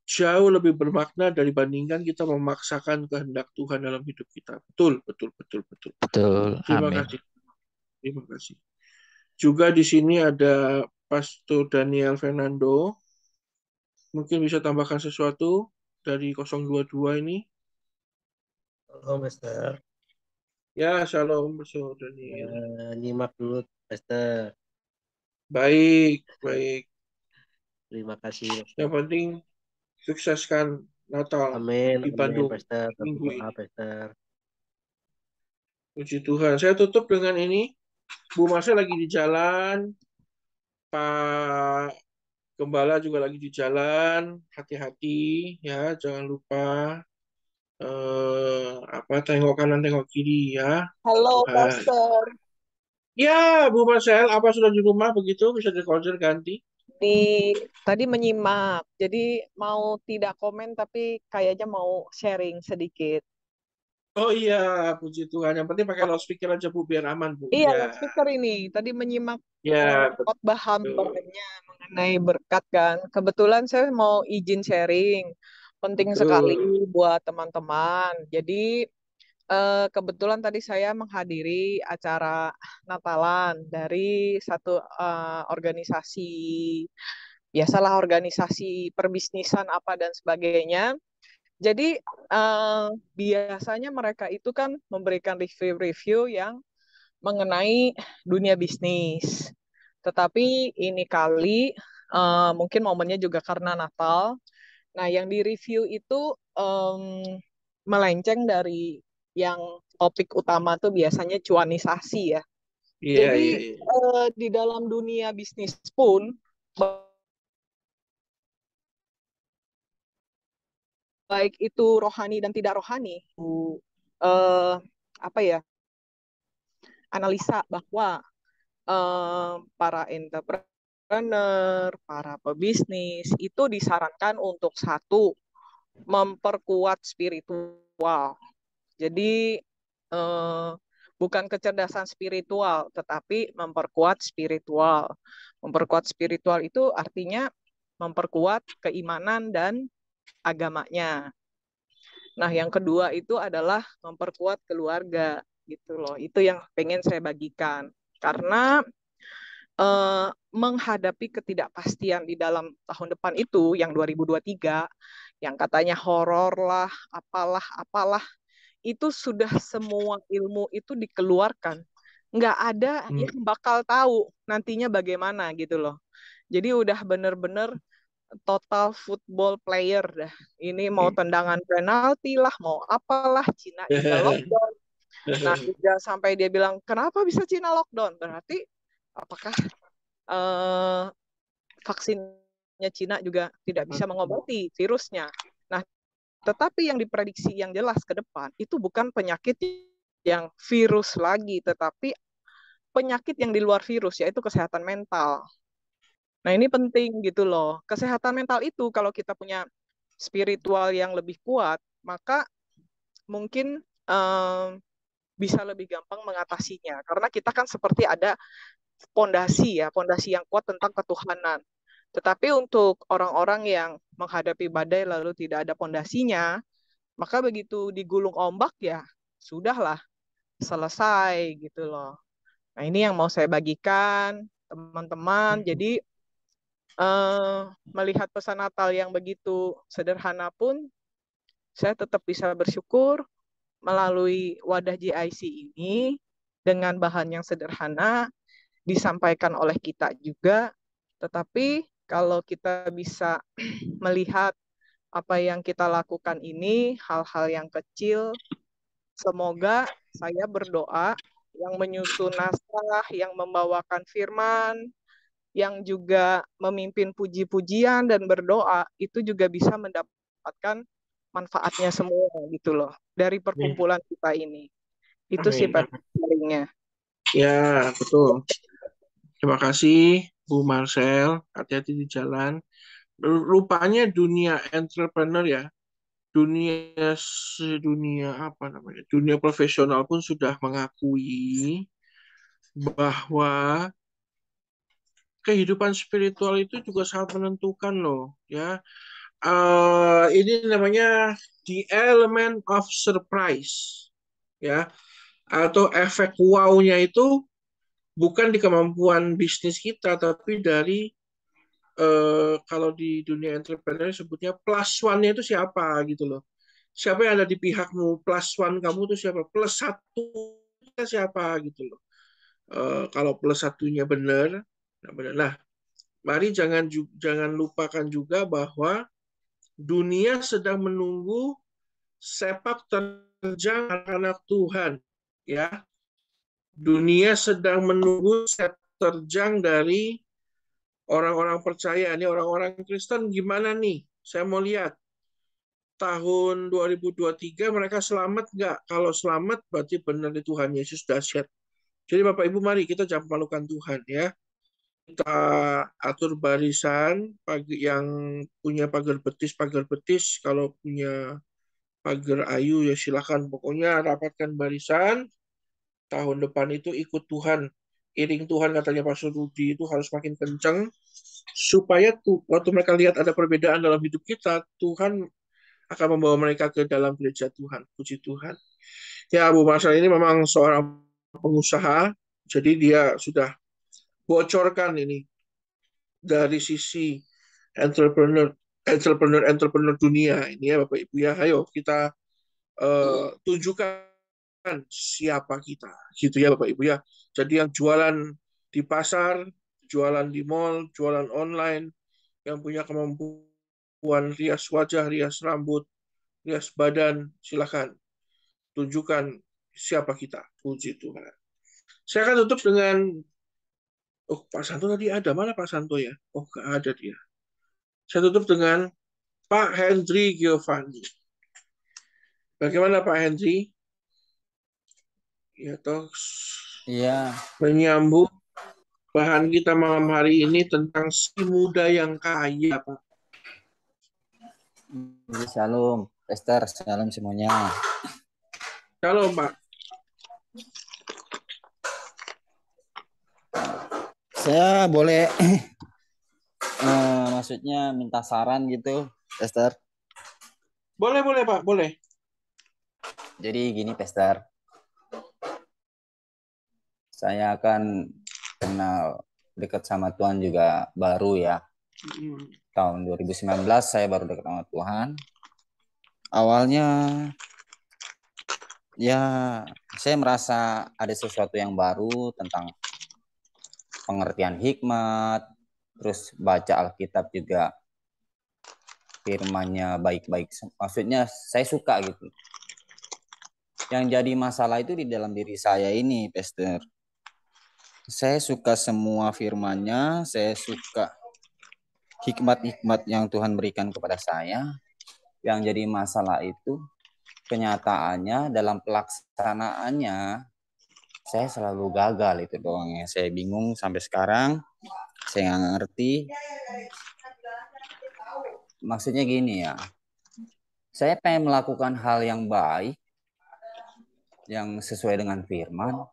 jauh lebih bermakna dibandingkan kita memaksakan kehendak Tuhan dalam hidup kita. Betul, betul, betul, betul. Betul. Terima Amin. kasih. Terima kasih. Juga di sini ada Pastor Daniel Fernando. Mungkin bisa tambahkan sesuatu dari 022 ini. Halo, Pastor. Ya, shalom, Pastor Daniel. Nyimak dulu, Pastor. Baik, baik. Terima kasih. Yang penting sukseskan Natal Amin, di amin, Bandung Pastor. minggu ini. Pastor. Puji Tuhan. Saya tutup dengan ini. Bu Marcel lagi di jalan, Pak Gembala juga lagi di jalan. Hati-hati ya, jangan lupa tengok kanan tengok kiri ya. Puji Halo, Tuhan. Pastor. Ya, Bu Marcel, apa sudah di rumah begitu? Bisa di-konser ganti? Tadi menyimak, jadi mau tidak komen tapi kayaknya mau sharing sedikit. Oh iya, puji Tuhan. Yang penting pakai loudspeaker aja Bu, biar aman Bu. Iya, Ya, loudspeaker ini. Tadi menyimak ya khotbah betul. hambanya mengenai berkat kan. Kebetulan saya mau izin sharing. Penting sekali Betul. buat teman-teman. Jadi kebetulan tadi saya menghadiri acara Natalan dari satu organisasi, biasalah organisasi perbisnisan apa dan sebagainya. Jadi biasanya mereka itu kan memberikan review-review yang mengenai dunia bisnis. Tetapi ini kali mungkin momennya juga karena Natal. Nah, yang di-review itu melenceng dari yang topik utama tuh biasanya cuanisasi ya. Iya, Jadi iya, iya. di dalam dunia bisnis pun baik itu rohani dan tidak rohani, eh, apa ya, analisa bahwa para entrepreneur, para pebisnis itu disarankan untuk satu, memperkuat spiritual. Jadi bukan kecerdasan spiritual, tetapi memperkuat spiritual. Memperkuat spiritual itu artinya memperkuat keimanan dan agamanya. Nah, yang kedua itu adalah memperkuat keluarga gitu loh. Itu yang pengen saya bagikan. Karena menghadapi ketidakpastian di dalam tahun depan itu yang 2023 yang katanya horor lah, apalah, itu sudah semua ilmu itu dikeluarkan. Nggak ada yang bakal tahu nantinya bagaimana gitu loh. Jadi udah bener-bener total football player dah. Ini mau tendangan penalti lah, mau apalah, Cina juga lockdown. Nah, juga sampai dia bilang, kenapa bisa Cina lockdown? Berarti apakah vaksinnya Cina juga tidak bisa mengobati virusnya? Nah, tetapi yang diprediksi yang jelas ke depan itu bukan penyakit yang virus lagi, tetapi penyakit yang di luar virus, yaitu kesehatan mental. Nah, ini penting gitu loh. Kesehatan mental itu kalau kita punya spiritual yang lebih kuat, maka mungkin bisa lebih gampang mengatasinya. Karena kita kan seperti ada pondasi ya, pondasi yang kuat tentang ketuhanan. Tetapi untuk orang-orang yang menghadapi badai lalu tidak ada pondasinya, maka begitu digulung ombak ya sudahlah, selesai gitu loh. Nah, ini yang mau saya bagikan teman-teman. Jadi melihat pesan Natal yang begitu sederhana pun saya tetap bisa bersyukur melalui wadah GIC ini dengan bahan yang sederhana disampaikan oleh kita juga, tetapi kalau kita bisa melihat apa yang kita lakukan ini, hal-hal yang kecil, semoga saya berdoa yang menyusun naskah, yang membawakan firman, yang juga memimpin puji-pujian dan berdoa, itu juga bisa mendapatkan manfaatnya semua gitu loh dari perkumpulan kita ini. Itu sih sharingnya. Ya, betul. Terima kasih Bu Marcel, hati-hati di jalan. Rupanya dunia entrepreneur ya, dunia apa namanya? Dunia profesional pun sudah mengakui bahwa kehidupan spiritual itu juga sangat menentukan loh, ya. Ini namanya the element of surprise, ya, atau efek wow-nya itu bukan di kemampuan bisnis kita, tapi dari kalau di dunia entrepreneur sebutnya plus one-nya itu siapa gitu loh. Siapa yang ada di pihakmu, plus one kamu itu siapa, plus satu siapa gitu loh. Kalau plus satunya benar, nah mari jangan lupakan juga bahwa dunia sedang menunggu sepak terjang anak-anak Tuhan ya. Dunia sedang menunggu set terjang dari orang-orang percaya. Ini orang-orang Kristen gimana nih? Saya mau lihat. Tahun 2023 mereka selamat nggak? Kalau selamat berarti benar di Tuhan Yesus dahsyat. Jadi Bapak Ibu mari kita jangan memalukan Tuhan ya. Kita atur barisan yang punya pagar betis, kalau punya pagar ayu ya silakan. Pokoknya rapatkan barisan. Tahun depan itu ikut Tuhan. Iring Tuhan katanya Pastor Rudi itu harus makin kencang supaya waktu mereka lihat ada perbedaan dalam hidup kita, Tuhan akan membawa mereka ke dalam gereja Tuhan. Puji Tuhan. Ya, Bu Marshall ini memang seorang pengusaha, jadi dia sudah bocorkan ini dari sisi entrepreneur dunia ini ya Bapak Ibu ya. Ayo kita tunjukkan siapa kita, gitu ya Bapak Ibu ya. Jadi yang jualan di pasar, jualan di mall, jualan online, yang punya kemampuan rias wajah, rias rambut, rias badan, silakan tunjukkan siapa kita. Puji Tuhan. Saya akan tutup dengan, Pak Santo tadi ada, mana Pak Santo ya? Oh, nggak ada dia. Saya tutup dengan Pak Hendri Giovanni. Bagaimana Pak Hendri? Ya, toh Iya, menyambung bahan kita malam hari ini tentang si muda yang kaya, Pak. Shalom, Esther, shalom semuanya. Shalom, Pak. Saya boleh maksudnya minta saran gitu, Esther? Boleh, Pak, boleh. Jadi gini, Esther. Saya akan kenal dekat sama Tuhan juga baru ya. Tahun 2019 saya baru dekat sama Tuhan. Awalnya ya saya merasa ada sesuatu yang baru tentang pengertian hikmat, terus baca Alkitab juga firman-Nya baik-baik. Maksudnya saya suka gitu. Yang jadi masalah itu di dalam diri saya ini, Pastor. Saya suka semua firman-Nya, saya suka hikmat-hikmat yang Tuhan berikan kepada saya. Yang jadi masalah itu kenyataannya dalam pelaksanaannya saya selalu gagal, itu doang ya. Saya bingung sampai sekarang, saya nggak ngerti. Maksudnya gini ya, saya pengen melakukan hal yang baik, yang sesuai dengan firman,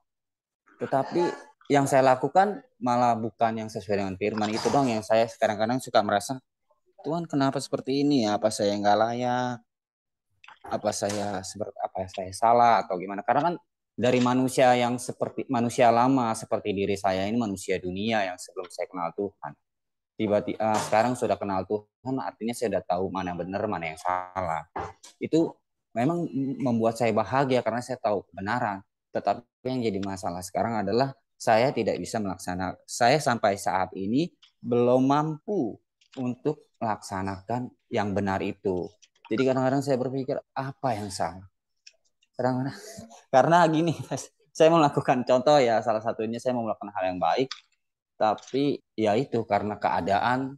tetapi yang saya lakukan malah bukan yang sesuai dengan firman. Itu doang yang saya kadang-kadang suka merasa, Tuhan kenapa seperti ini ya? Apa saya nggak layak? Apa saya salah atau gimana? Karena kan dari manusia yang seperti manusia lama seperti diri saya ini, manusia dunia yang sebelum saya kenal Tuhan, tiba-tiba sekarang sudah kenal Tuhan, artinya saya sudah tahu mana yang benar, mana yang salah. Itu memang membuat saya bahagia karena saya tahu kebenaran. Tetapi yang jadi masalah sekarang adalah saya tidak bisa melaksanakan. Saya sampai saat ini belum mampu untuk melaksanakan yang benar itu. Jadi kadang-kadang saya berpikir apa yang salah. Kadang-kadang karena gini, saya melakukan contoh ya, salah satunya saya mau melakukan hal yang baik, tapi ya itu karena keadaan,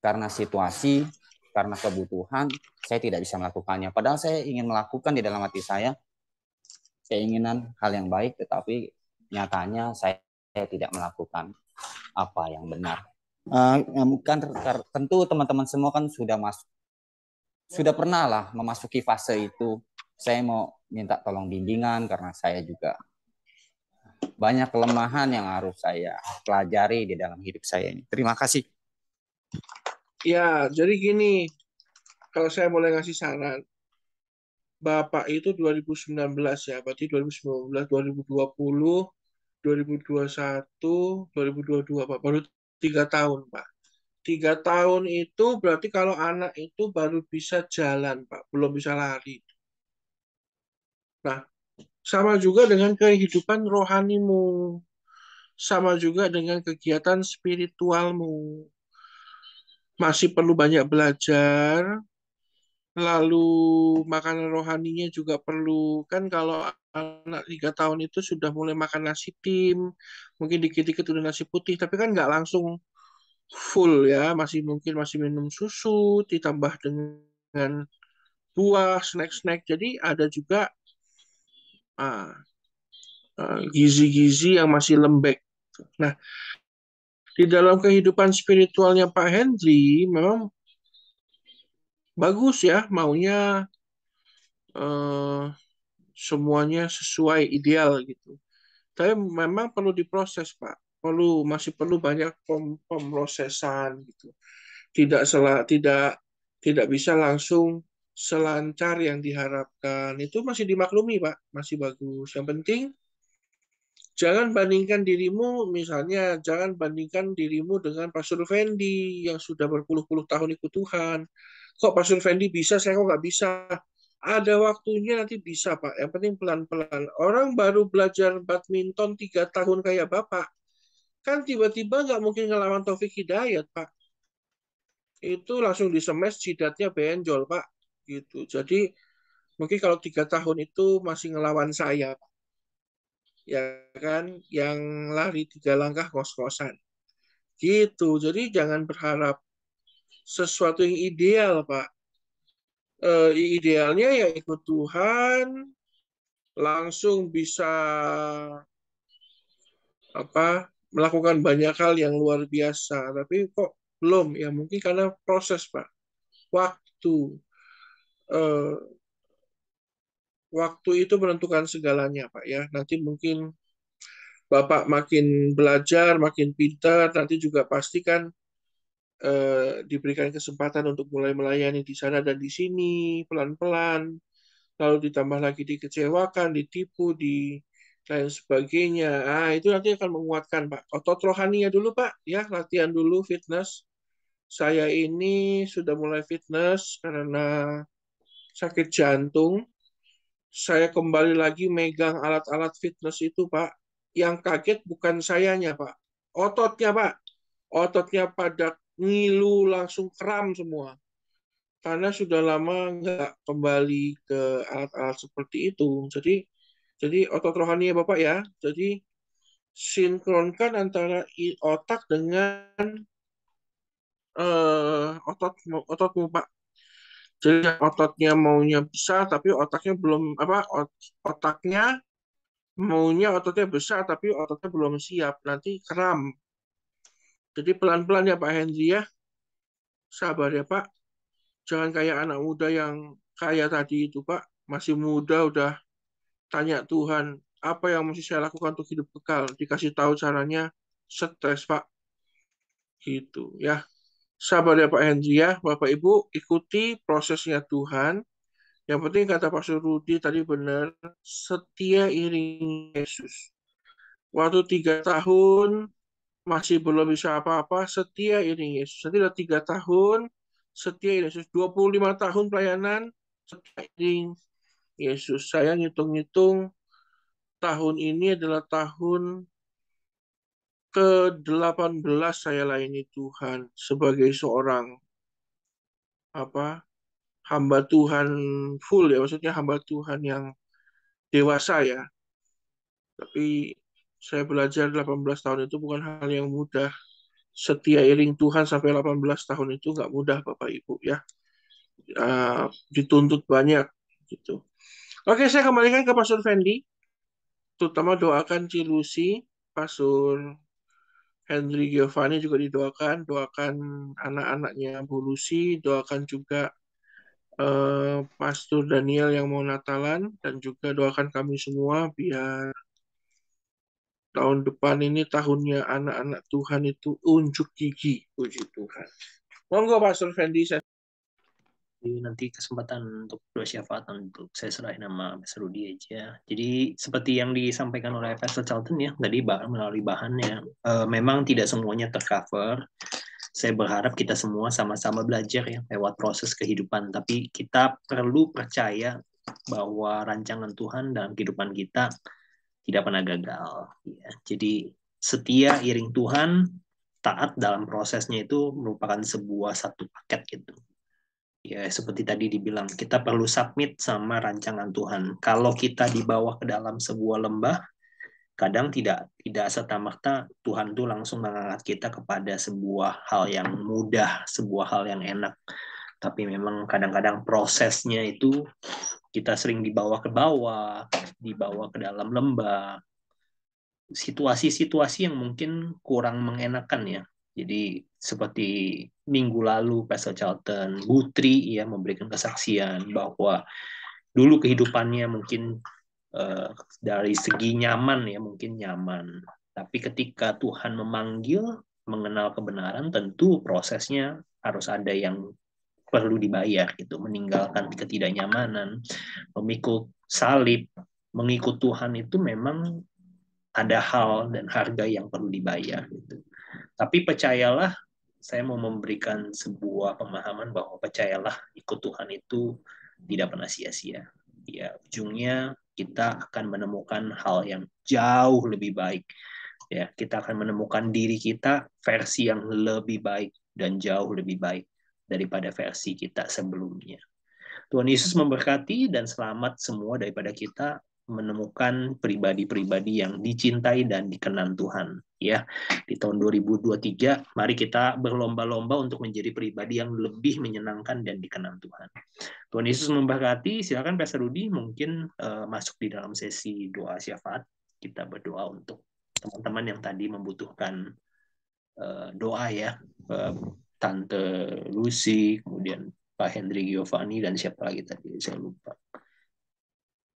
karena situasi, karena kebutuhan, saya tidak bisa melakukannya. Padahal saya ingin melakukan di dalam hati saya keinginan hal yang baik, tetapi nyatanya saya tidak melakukan apa yang benar. Kan tentu teman-teman semua kan sudah pernah lah memasuki fase itu. Saya mau minta tolong bimbingan karena saya juga banyak kelemahan yang harus saya pelajari di dalam hidup saya ini. Terima kasih. Ya, jadi gini, kalau saya boleh ngasih saran, Bapak itu 2019 ya, berarti 2019, 2020, 2021, 2022, Pak. Baru 3 tahun, Pak. 3 tahun itu berarti kalau anak itu baru bisa jalan, Pak. Belum bisa lari. Nah, sama juga dengan kehidupan rohanimu. Sama juga dengan kegiatan spiritualmu. Masih perlu banyak belajar, lalu makanan rohaninya juga perlu. Kan kalau anak 3 tahun itu sudah mulai makan nasi tim, mungkin dikit-dikit udah nasi putih, tapi kan nggak langsung full ya, mungkin masih minum susu, ditambah dengan buah, snack-snack. Jadi ada juga gizi-gizi yang masih lembek. Nah, di dalam kehidupan spiritualnya Pak Henry memang bagus ya, maunya semuanya sesuai ideal gitu. Tapi memang perlu diproses, Pak. Masih perlu banyak pemrosesan gitu. Tidak bisa langsung selancar yang diharapkan. Itu masih dimaklumi, Pak. Masih bagus. Yang penting jangan bandingkan dirimu, misalnya jangan bandingkan dirimu dengan Pastor Fendi yang sudah berpuluh-puluh tahun ikut Tuhan. Kok Pastor Fendi bisa, saya kok nggak bisa? Ada waktunya nanti bisa, Pak. Yang penting pelan-pelan. Orang baru belajar badminton 3 tahun kayak Bapak, kan tiba-tiba nggak mungkin ngelawan Taufik Hidayat, Pak. Itu langsung disemes, jidatnya benjol, Pak. Gitu. Jadi mungkin kalau 3 tahun itu masih ngelawan saya, ya kan, yang lari 3 langkah ngos-ngosan. Gitu. Jadi jangan berharap sesuatu yang ideal, Pak. Idealnya ya ikut Tuhan, langsung bisa melakukan banyak hal yang luar biasa. Tapi kok belum? Ya mungkin karena proses, Pak. Waktu itu menentukan segalanya, Pak ya. Nanti mungkin Bapak makin belajar, makin pintar, nanti juga pastikan diberikan kesempatan untuk mulai melayani di sana dan di sini, pelan-pelan, lalu ditambah lagi dikecewakan, ditipu, di lain sebagainya. Itu nanti akan menguatkan, Pak. Otot rohaninya dulu, Pak, ya, latihan dulu fitness. Saya ini sudah mulai fitness karena sakit jantung. Saya kembali lagi megang alat-alat fitness itu, Pak. Yang kaget bukan sayanya, Pak. Ototnya, Pak. Ototnya pada ngilu, langsung kram semua. Karena sudah lama nggak kembali ke alat-alat seperti itu. Jadi otot rohani ya Bapak ya. Jadi sinkronkan antara otak dengan ototmu, Pak. Jadi ototnya maunya besar tapi otaknya belum otaknya maunya ototnya besar tapi ototnya belum siap, nanti kram. Jadi pelan-pelan ya Pak Henry ya. Sabar ya Pak. Jangan kayak anak muda yang kaya tadi itu Pak. Masih muda udah tanya Tuhan, apa yang mesti saya lakukan untuk hidup kekal? Dikasih tahu caranya, stres Pak. Gitu ya. Sabar ya Pak Henry ya. Bapak Ibu ikuti prosesnya Tuhan. Yang penting kata Pak Surudi tadi benar, setia iring Yesus. Waktu 3 tahun masih belum bisa apa-apa, setia iring Yesus. Nanti udah 3 tahun, setia iring Yesus. 25 tahun pelayanan, setia iring Yesus. Saya ngitung-ngitung, tahun ini adalah tahun ke-18 saya layani Tuhan sebagai seorang hamba Tuhan full ya, maksudnya hamba Tuhan yang dewasa ya. Tapi saya belajar 18 tahun itu bukan hal yang mudah. Setia iring Tuhan sampai 18 tahun itu nggak mudah Bapak Ibu ya. Dituntut banyak gitu. Oke, saya kembalikan ke Pastor Fendi. Terutama doakan Cilusi, Pastor Henry Giovanni juga doakan anak-anaknya Bu Lucy, doakan juga Pastor Daniel yang mau Natalan, dan juga doakan kami semua biar tahun depan ini tahunnya anak-anak Tuhan itu unjuk gigi, puji Tuhan. Monggo Pastor Fendi. Nanti kesempatan untuk doa syafaat untuk saya serahin nama Pastor Rudi aja. Jadi seperti yang disampaikan oleh Pastor Charlton ya, tadi melalui bahannya, memang tidak semuanya tercover. Saya berharap kita semua sama-sama belajar ya lewat proses kehidupan, tapi kita perlu percaya bahwa rancangan Tuhan dalam kehidupan kita tidak pernah gagal. Ya. Jadi setia iring Tuhan, taat dalam prosesnya itu merupakan sebuah satu paket gitu. Ya, seperti tadi dibilang, kita perlu submit sama rancangan Tuhan. Kalau kita dibawa ke dalam sebuah lembah, kadang tidak serta-merta Tuhan tuh langsung mengangkat kita kepada sebuah hal yang mudah, sebuah hal yang enak. Tapi memang kadang-kadang prosesnya itu kita sering dibawa ke bawah, dibawa ke dalam lembah, situasi-situasi yang mungkin kurang mengenakan ya. Jadi seperti minggu lalu Pastor Charlton Guthrie ya memberikan kesaksian bahwa dulu kehidupannya mungkin dari segi nyaman ya, mungkin nyaman. Tapi ketika Tuhan memanggil mengenal kebenaran, tentu prosesnya harus ada yang perlu dibayar gitu, meninggalkan ketidaknyamanan, memikul salib, mengikut Tuhan itu memang ada hal dan harga yang perlu dibayar gitu. Tapi percayalah, saya mau memberikan sebuah pemahaman bahwa percayalah ikut Tuhan itu tidak pernah sia-sia. Ya, ujungnya kita akan menemukan hal yang jauh lebih baik. Ya, kita akan menemukan diri kita versi yang lebih baik dan jauh lebih baik daripada versi kita sebelumnya. Tuhan Yesus memberkati dan selamat semua daripada kita menemukan pribadi-pribadi yang dicintai dan dikenal Tuhan. Ya, di tahun 2023, mari kita berlomba-lomba untuk menjadi pribadi yang lebih menyenangkan dan dikenal Tuhan. Tuhan Yesus memberkati. Silakan Pastor Rudi mungkin masuk di dalam sesi doa syafaat. Kita berdoa untuk teman-teman yang tadi membutuhkan doa ya. Tante Lucy, kemudian Pak Hendri Giovanni, dan siapa lagi tadi saya lupa.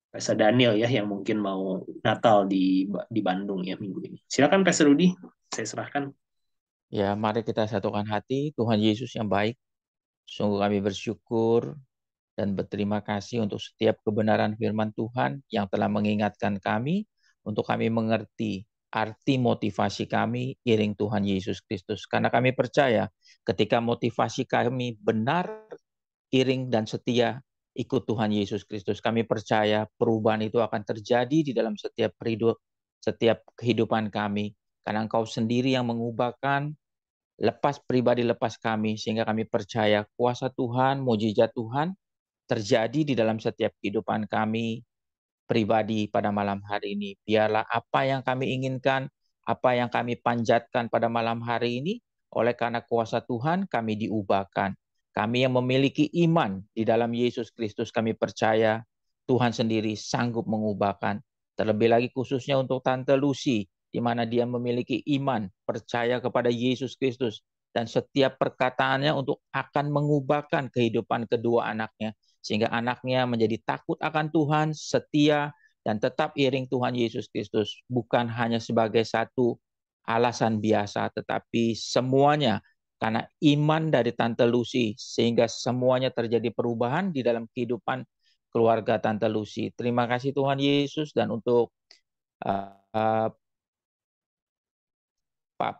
Pastor Daniel ya yang mungkin mau Natal di Bandung ya minggu ini. Silakan Pastor Rudi, saya serahkan. Ya, mari kita satukan hati. Tuhan Yesus yang baik, sungguh kami bersyukur dan berterima kasih untuk setiap kebenaran firman Tuhan yang telah mengingatkan kami untuk kami mengerti arti motivasi kami iring Tuhan Yesus Kristus. Karena kami percaya ketika motivasi kami benar, iring dan setia ikut Tuhan Yesus Kristus, kami percaya perubahan itu akan terjadi di dalam setiap kehidupan kami. Karena Engkau sendiri yang mengubahkan, lepas pribadi, lepas kami, sehingga kami percaya kuasa Tuhan, mujizat Tuhan terjadi di dalam setiap kehidupan kami pribadi pada malam hari ini. Biarlah apa yang kami inginkan, apa yang kami panjatkan pada malam hari ini, oleh karena kuasa Tuhan kami diubahkan. Kami yang memiliki iman di dalam Yesus Kristus, kami percaya Tuhan sendiri sanggup mengubahkan. Terlebih lagi khususnya untuk Tante Lucy, di mana dia memiliki iman, percaya kepada Yesus Kristus, dan setiap perkataannya untuk akan mengubahkan kehidupan kedua anaknya, sehingga anaknya menjadi takut akan Tuhan, setia, dan tetap iring Tuhan Yesus Kristus. Bukan hanya sebagai satu alasan biasa, tetapi semuanya karena iman dari Tante Lucy, sehingga semuanya terjadi perubahan di dalam kehidupan keluarga Tante Lucy. Terima kasih Tuhan Yesus. Dan untuk Pak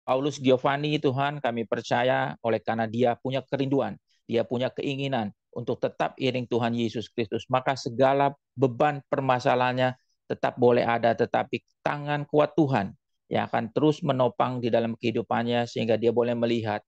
Paulus Giovanni, Tuhan, kami percaya oleh karena dia punya kerinduan, dia punya keinginan untuk tetap iring Tuhan Yesus Kristus, maka segala beban permasalahannya tetap boleh ada, tetapi tangan kuat Tuhan yang akan terus menopang di dalam kehidupannya, sehingga dia boleh melihat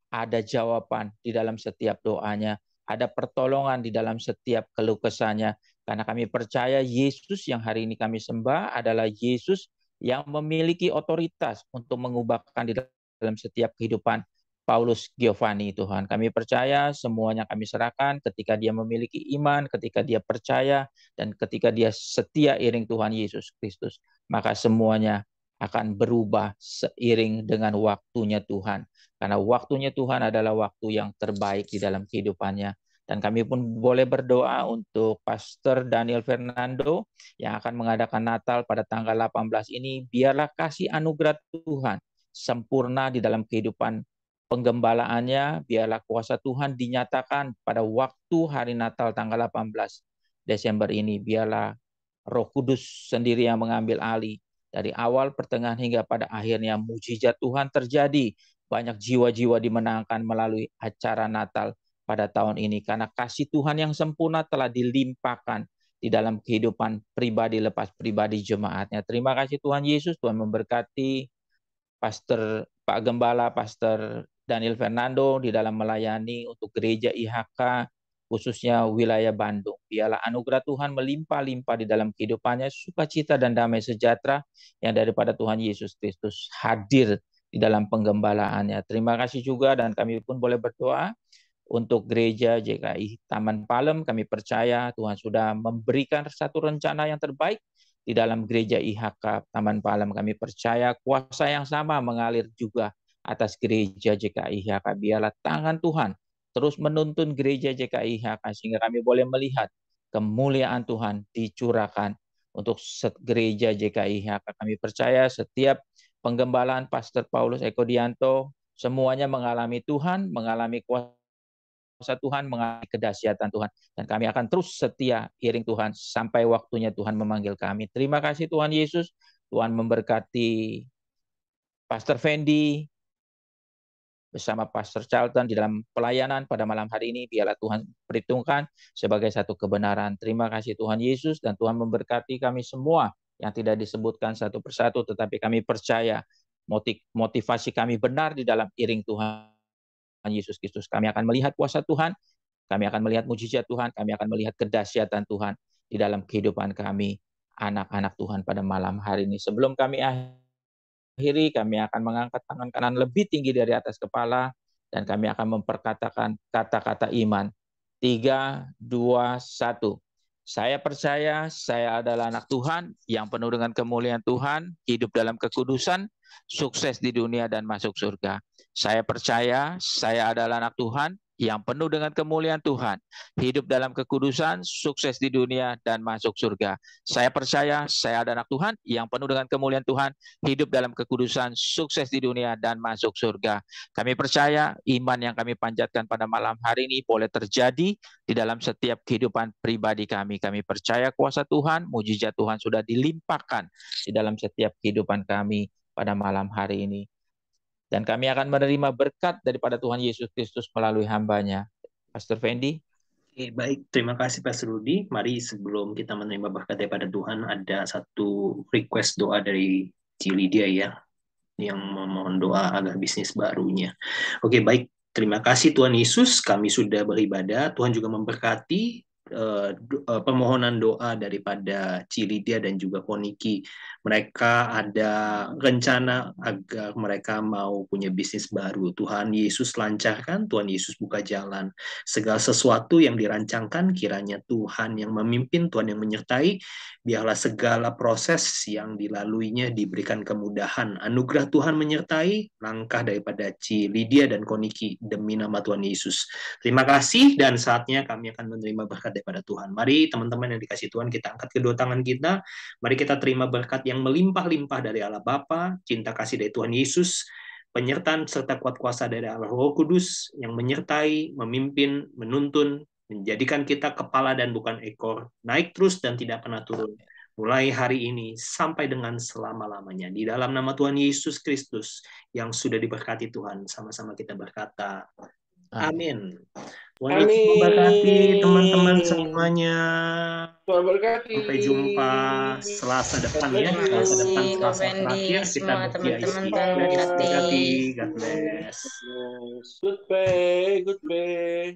ada jawaban di dalam setiap doanya, ada pertolongan di dalam setiap keluh kesahnya. Karena kami percaya Yesus yang hari ini kami sembah adalah Yesus yang memiliki otoritas untuk mengubahkan di dalam setiap kehidupan Paulus Giovanni, Tuhan. Kami percaya semuanya kami serahkan ketika dia memiliki iman, ketika dia percaya, dan ketika dia setia iring Tuhan Yesus Kristus. Maka semuanya akan berubah seiring dengan waktunya Tuhan. Karena waktunya Tuhan adalah waktu yang terbaik di dalam kehidupannya. Dan kami pun boleh berdoa untuk Pastor Daniel Fernando yang akan mengadakan Natal pada tanggal 18 ini. Biarlah kasih anugerah Tuhan sempurna di dalam kehidupan penggembalaannya. Biarlah kuasa Tuhan dinyatakan pada waktu hari Natal tanggal 18 Desember ini. Biarlah Roh Kudus sendiri yang mengambil alih. Dari awal, pertengahan, hingga pada akhirnya mujizat Tuhan terjadi. Banyak jiwa-jiwa dimenangkan melalui acara Natal pada tahun ini. Karena kasih Tuhan yang sempurna telah dilimpahkan di dalam kehidupan pribadi lepas pribadi jemaatnya. Terima kasih Tuhan Yesus. Tuhan memberkati Pak Gembala, Pastor Daniel Fernando di dalam melayani untuk gereja IHK, khususnya wilayah Bandung. Biarlah anugerah Tuhan melimpah-limpah di dalam kehidupannya, sukacita dan damai sejahtera yang daripada Tuhan Yesus Kristus hadir di dalam penggembalaannya. Terima kasih juga, dan kami pun boleh berdoa untuk gereja JKI Taman Palem. Kami percaya Tuhan sudah memberikan satu rencana yang terbaik di dalam gereja IHK Taman Palem. Kami percaya kuasa yang sama mengalir juga atas gereja JKI IHK. Biarlah tangan Tuhan terus menuntun gereja JKI IHK sehingga kami boleh melihat kemuliaan Tuhan dicurahkan untuk gereja JKI IHK. Kami percaya setiap penggembalaan Pastor Paulus Eko Dianto semuanya mengalami Tuhan, mengalami kuasa Tuhan, mengalami kedahsyatan Tuhan, dan kami akan terus setia iring Tuhan sampai waktunya Tuhan memanggil kami. Terima kasih Tuhan Yesus. Tuhan memberkati Pastor Fendi bersama Pastor Charlton di dalam pelayanan pada malam hari ini. Biarlah Tuhan perhitungkan sebagai satu kebenaran. Terima kasih Tuhan Yesus, dan Tuhan memberkati kami semua yang tidak disebutkan satu persatu, tetapi kami percaya motivasi kami benar di dalam iring Tuhan Yesus Kristus. Kami akan melihat kuasa Tuhan, kami akan melihat mujizat Tuhan, kami akan melihat kedahsyatan Tuhan di dalam kehidupan kami, anak-anak Tuhan pada malam hari ini. Sebelum kami akhiri, kami akan mengangkat tangan kanan lebih tinggi dari atas kepala, dan kami akan memperkatakan kata-kata iman. 3, 2, 1. Saya percaya saya adalah anak Tuhan yang penuh dengan kemuliaan Tuhan, hidup dalam kekudusan, sukses di dunia dan masuk surga. Saya percaya saya adalah anak Tuhan yang penuh dengan kemuliaan Tuhan, hidup dalam kekudusan, sukses di dunia, dan masuk surga. Saya percaya saya adalah anak Tuhan yang penuh dengan kemuliaan Tuhan, hidup dalam kekudusan, sukses di dunia, dan masuk surga. Kami percaya iman yang kami panjatkan pada malam hari ini boleh terjadi di dalam setiap kehidupan pribadi kami. Kami percaya kuasa Tuhan, mujizat Tuhan sudah dilimpahkan di dalam setiap kehidupan kami pada malam hari ini. Dan kami akan menerima berkat daripada Tuhan Yesus Kristus melalui hamba-Nya. Pastor Fendi. Baik, terima kasih Pastor Rudi. Mari sebelum kita menerima berkat daripada Tuhan, ada satu request doa dari Ci Lydia ya, yang memohon doa agar bisnis barunya. Oke, baik. Terima kasih Tuhan Yesus, kami sudah beribadah. Tuhan juga memberkati permohonan doa daripada Ci Lydia dan juga Koniki. Mereka ada rencana agar mereka mau punya bisnis baru. Tuhan Yesus lancarkan, Tuhan Yesus buka jalan. Segala sesuatu yang dirancangkan, kiranya Tuhan yang memimpin, Tuhan yang menyertai. Biarlah segala proses yang dilaluinya diberikan kemudahan. Anugerah Tuhan menyertai langkah daripada Ci Lydia dan Koniki demi nama Tuhan Yesus. Terima kasih, dan saatnya kami akan menerima berkat daripada Tuhan. Mari teman-teman yang dikasih Tuhan, kita angkat kedua tangan kita. Mari kita terima berkat yang melimpah-limpah dari Allah Bapa, cinta kasih dari Tuhan Yesus, penyertaan serta kuat kuasa dari Allah Roh Kudus yang menyertai, memimpin, menuntun, menjadikan kita kepala dan bukan ekor, naik terus dan tidak pernah turun, mulai hari ini sampai dengan selama-lamanya. Di dalam nama Tuhan Yesus Kristus yang sudah diberkati Tuhan, sama-sama kita berkata, amin. Tuhan Yesus memberkati teman-teman semuanya. Tuhan berkati. Sampai jumpa Selasa depan ya. Selasa depan, Selasa terakhir kita teman-teman berjaya. God bless. Good pay, good pay.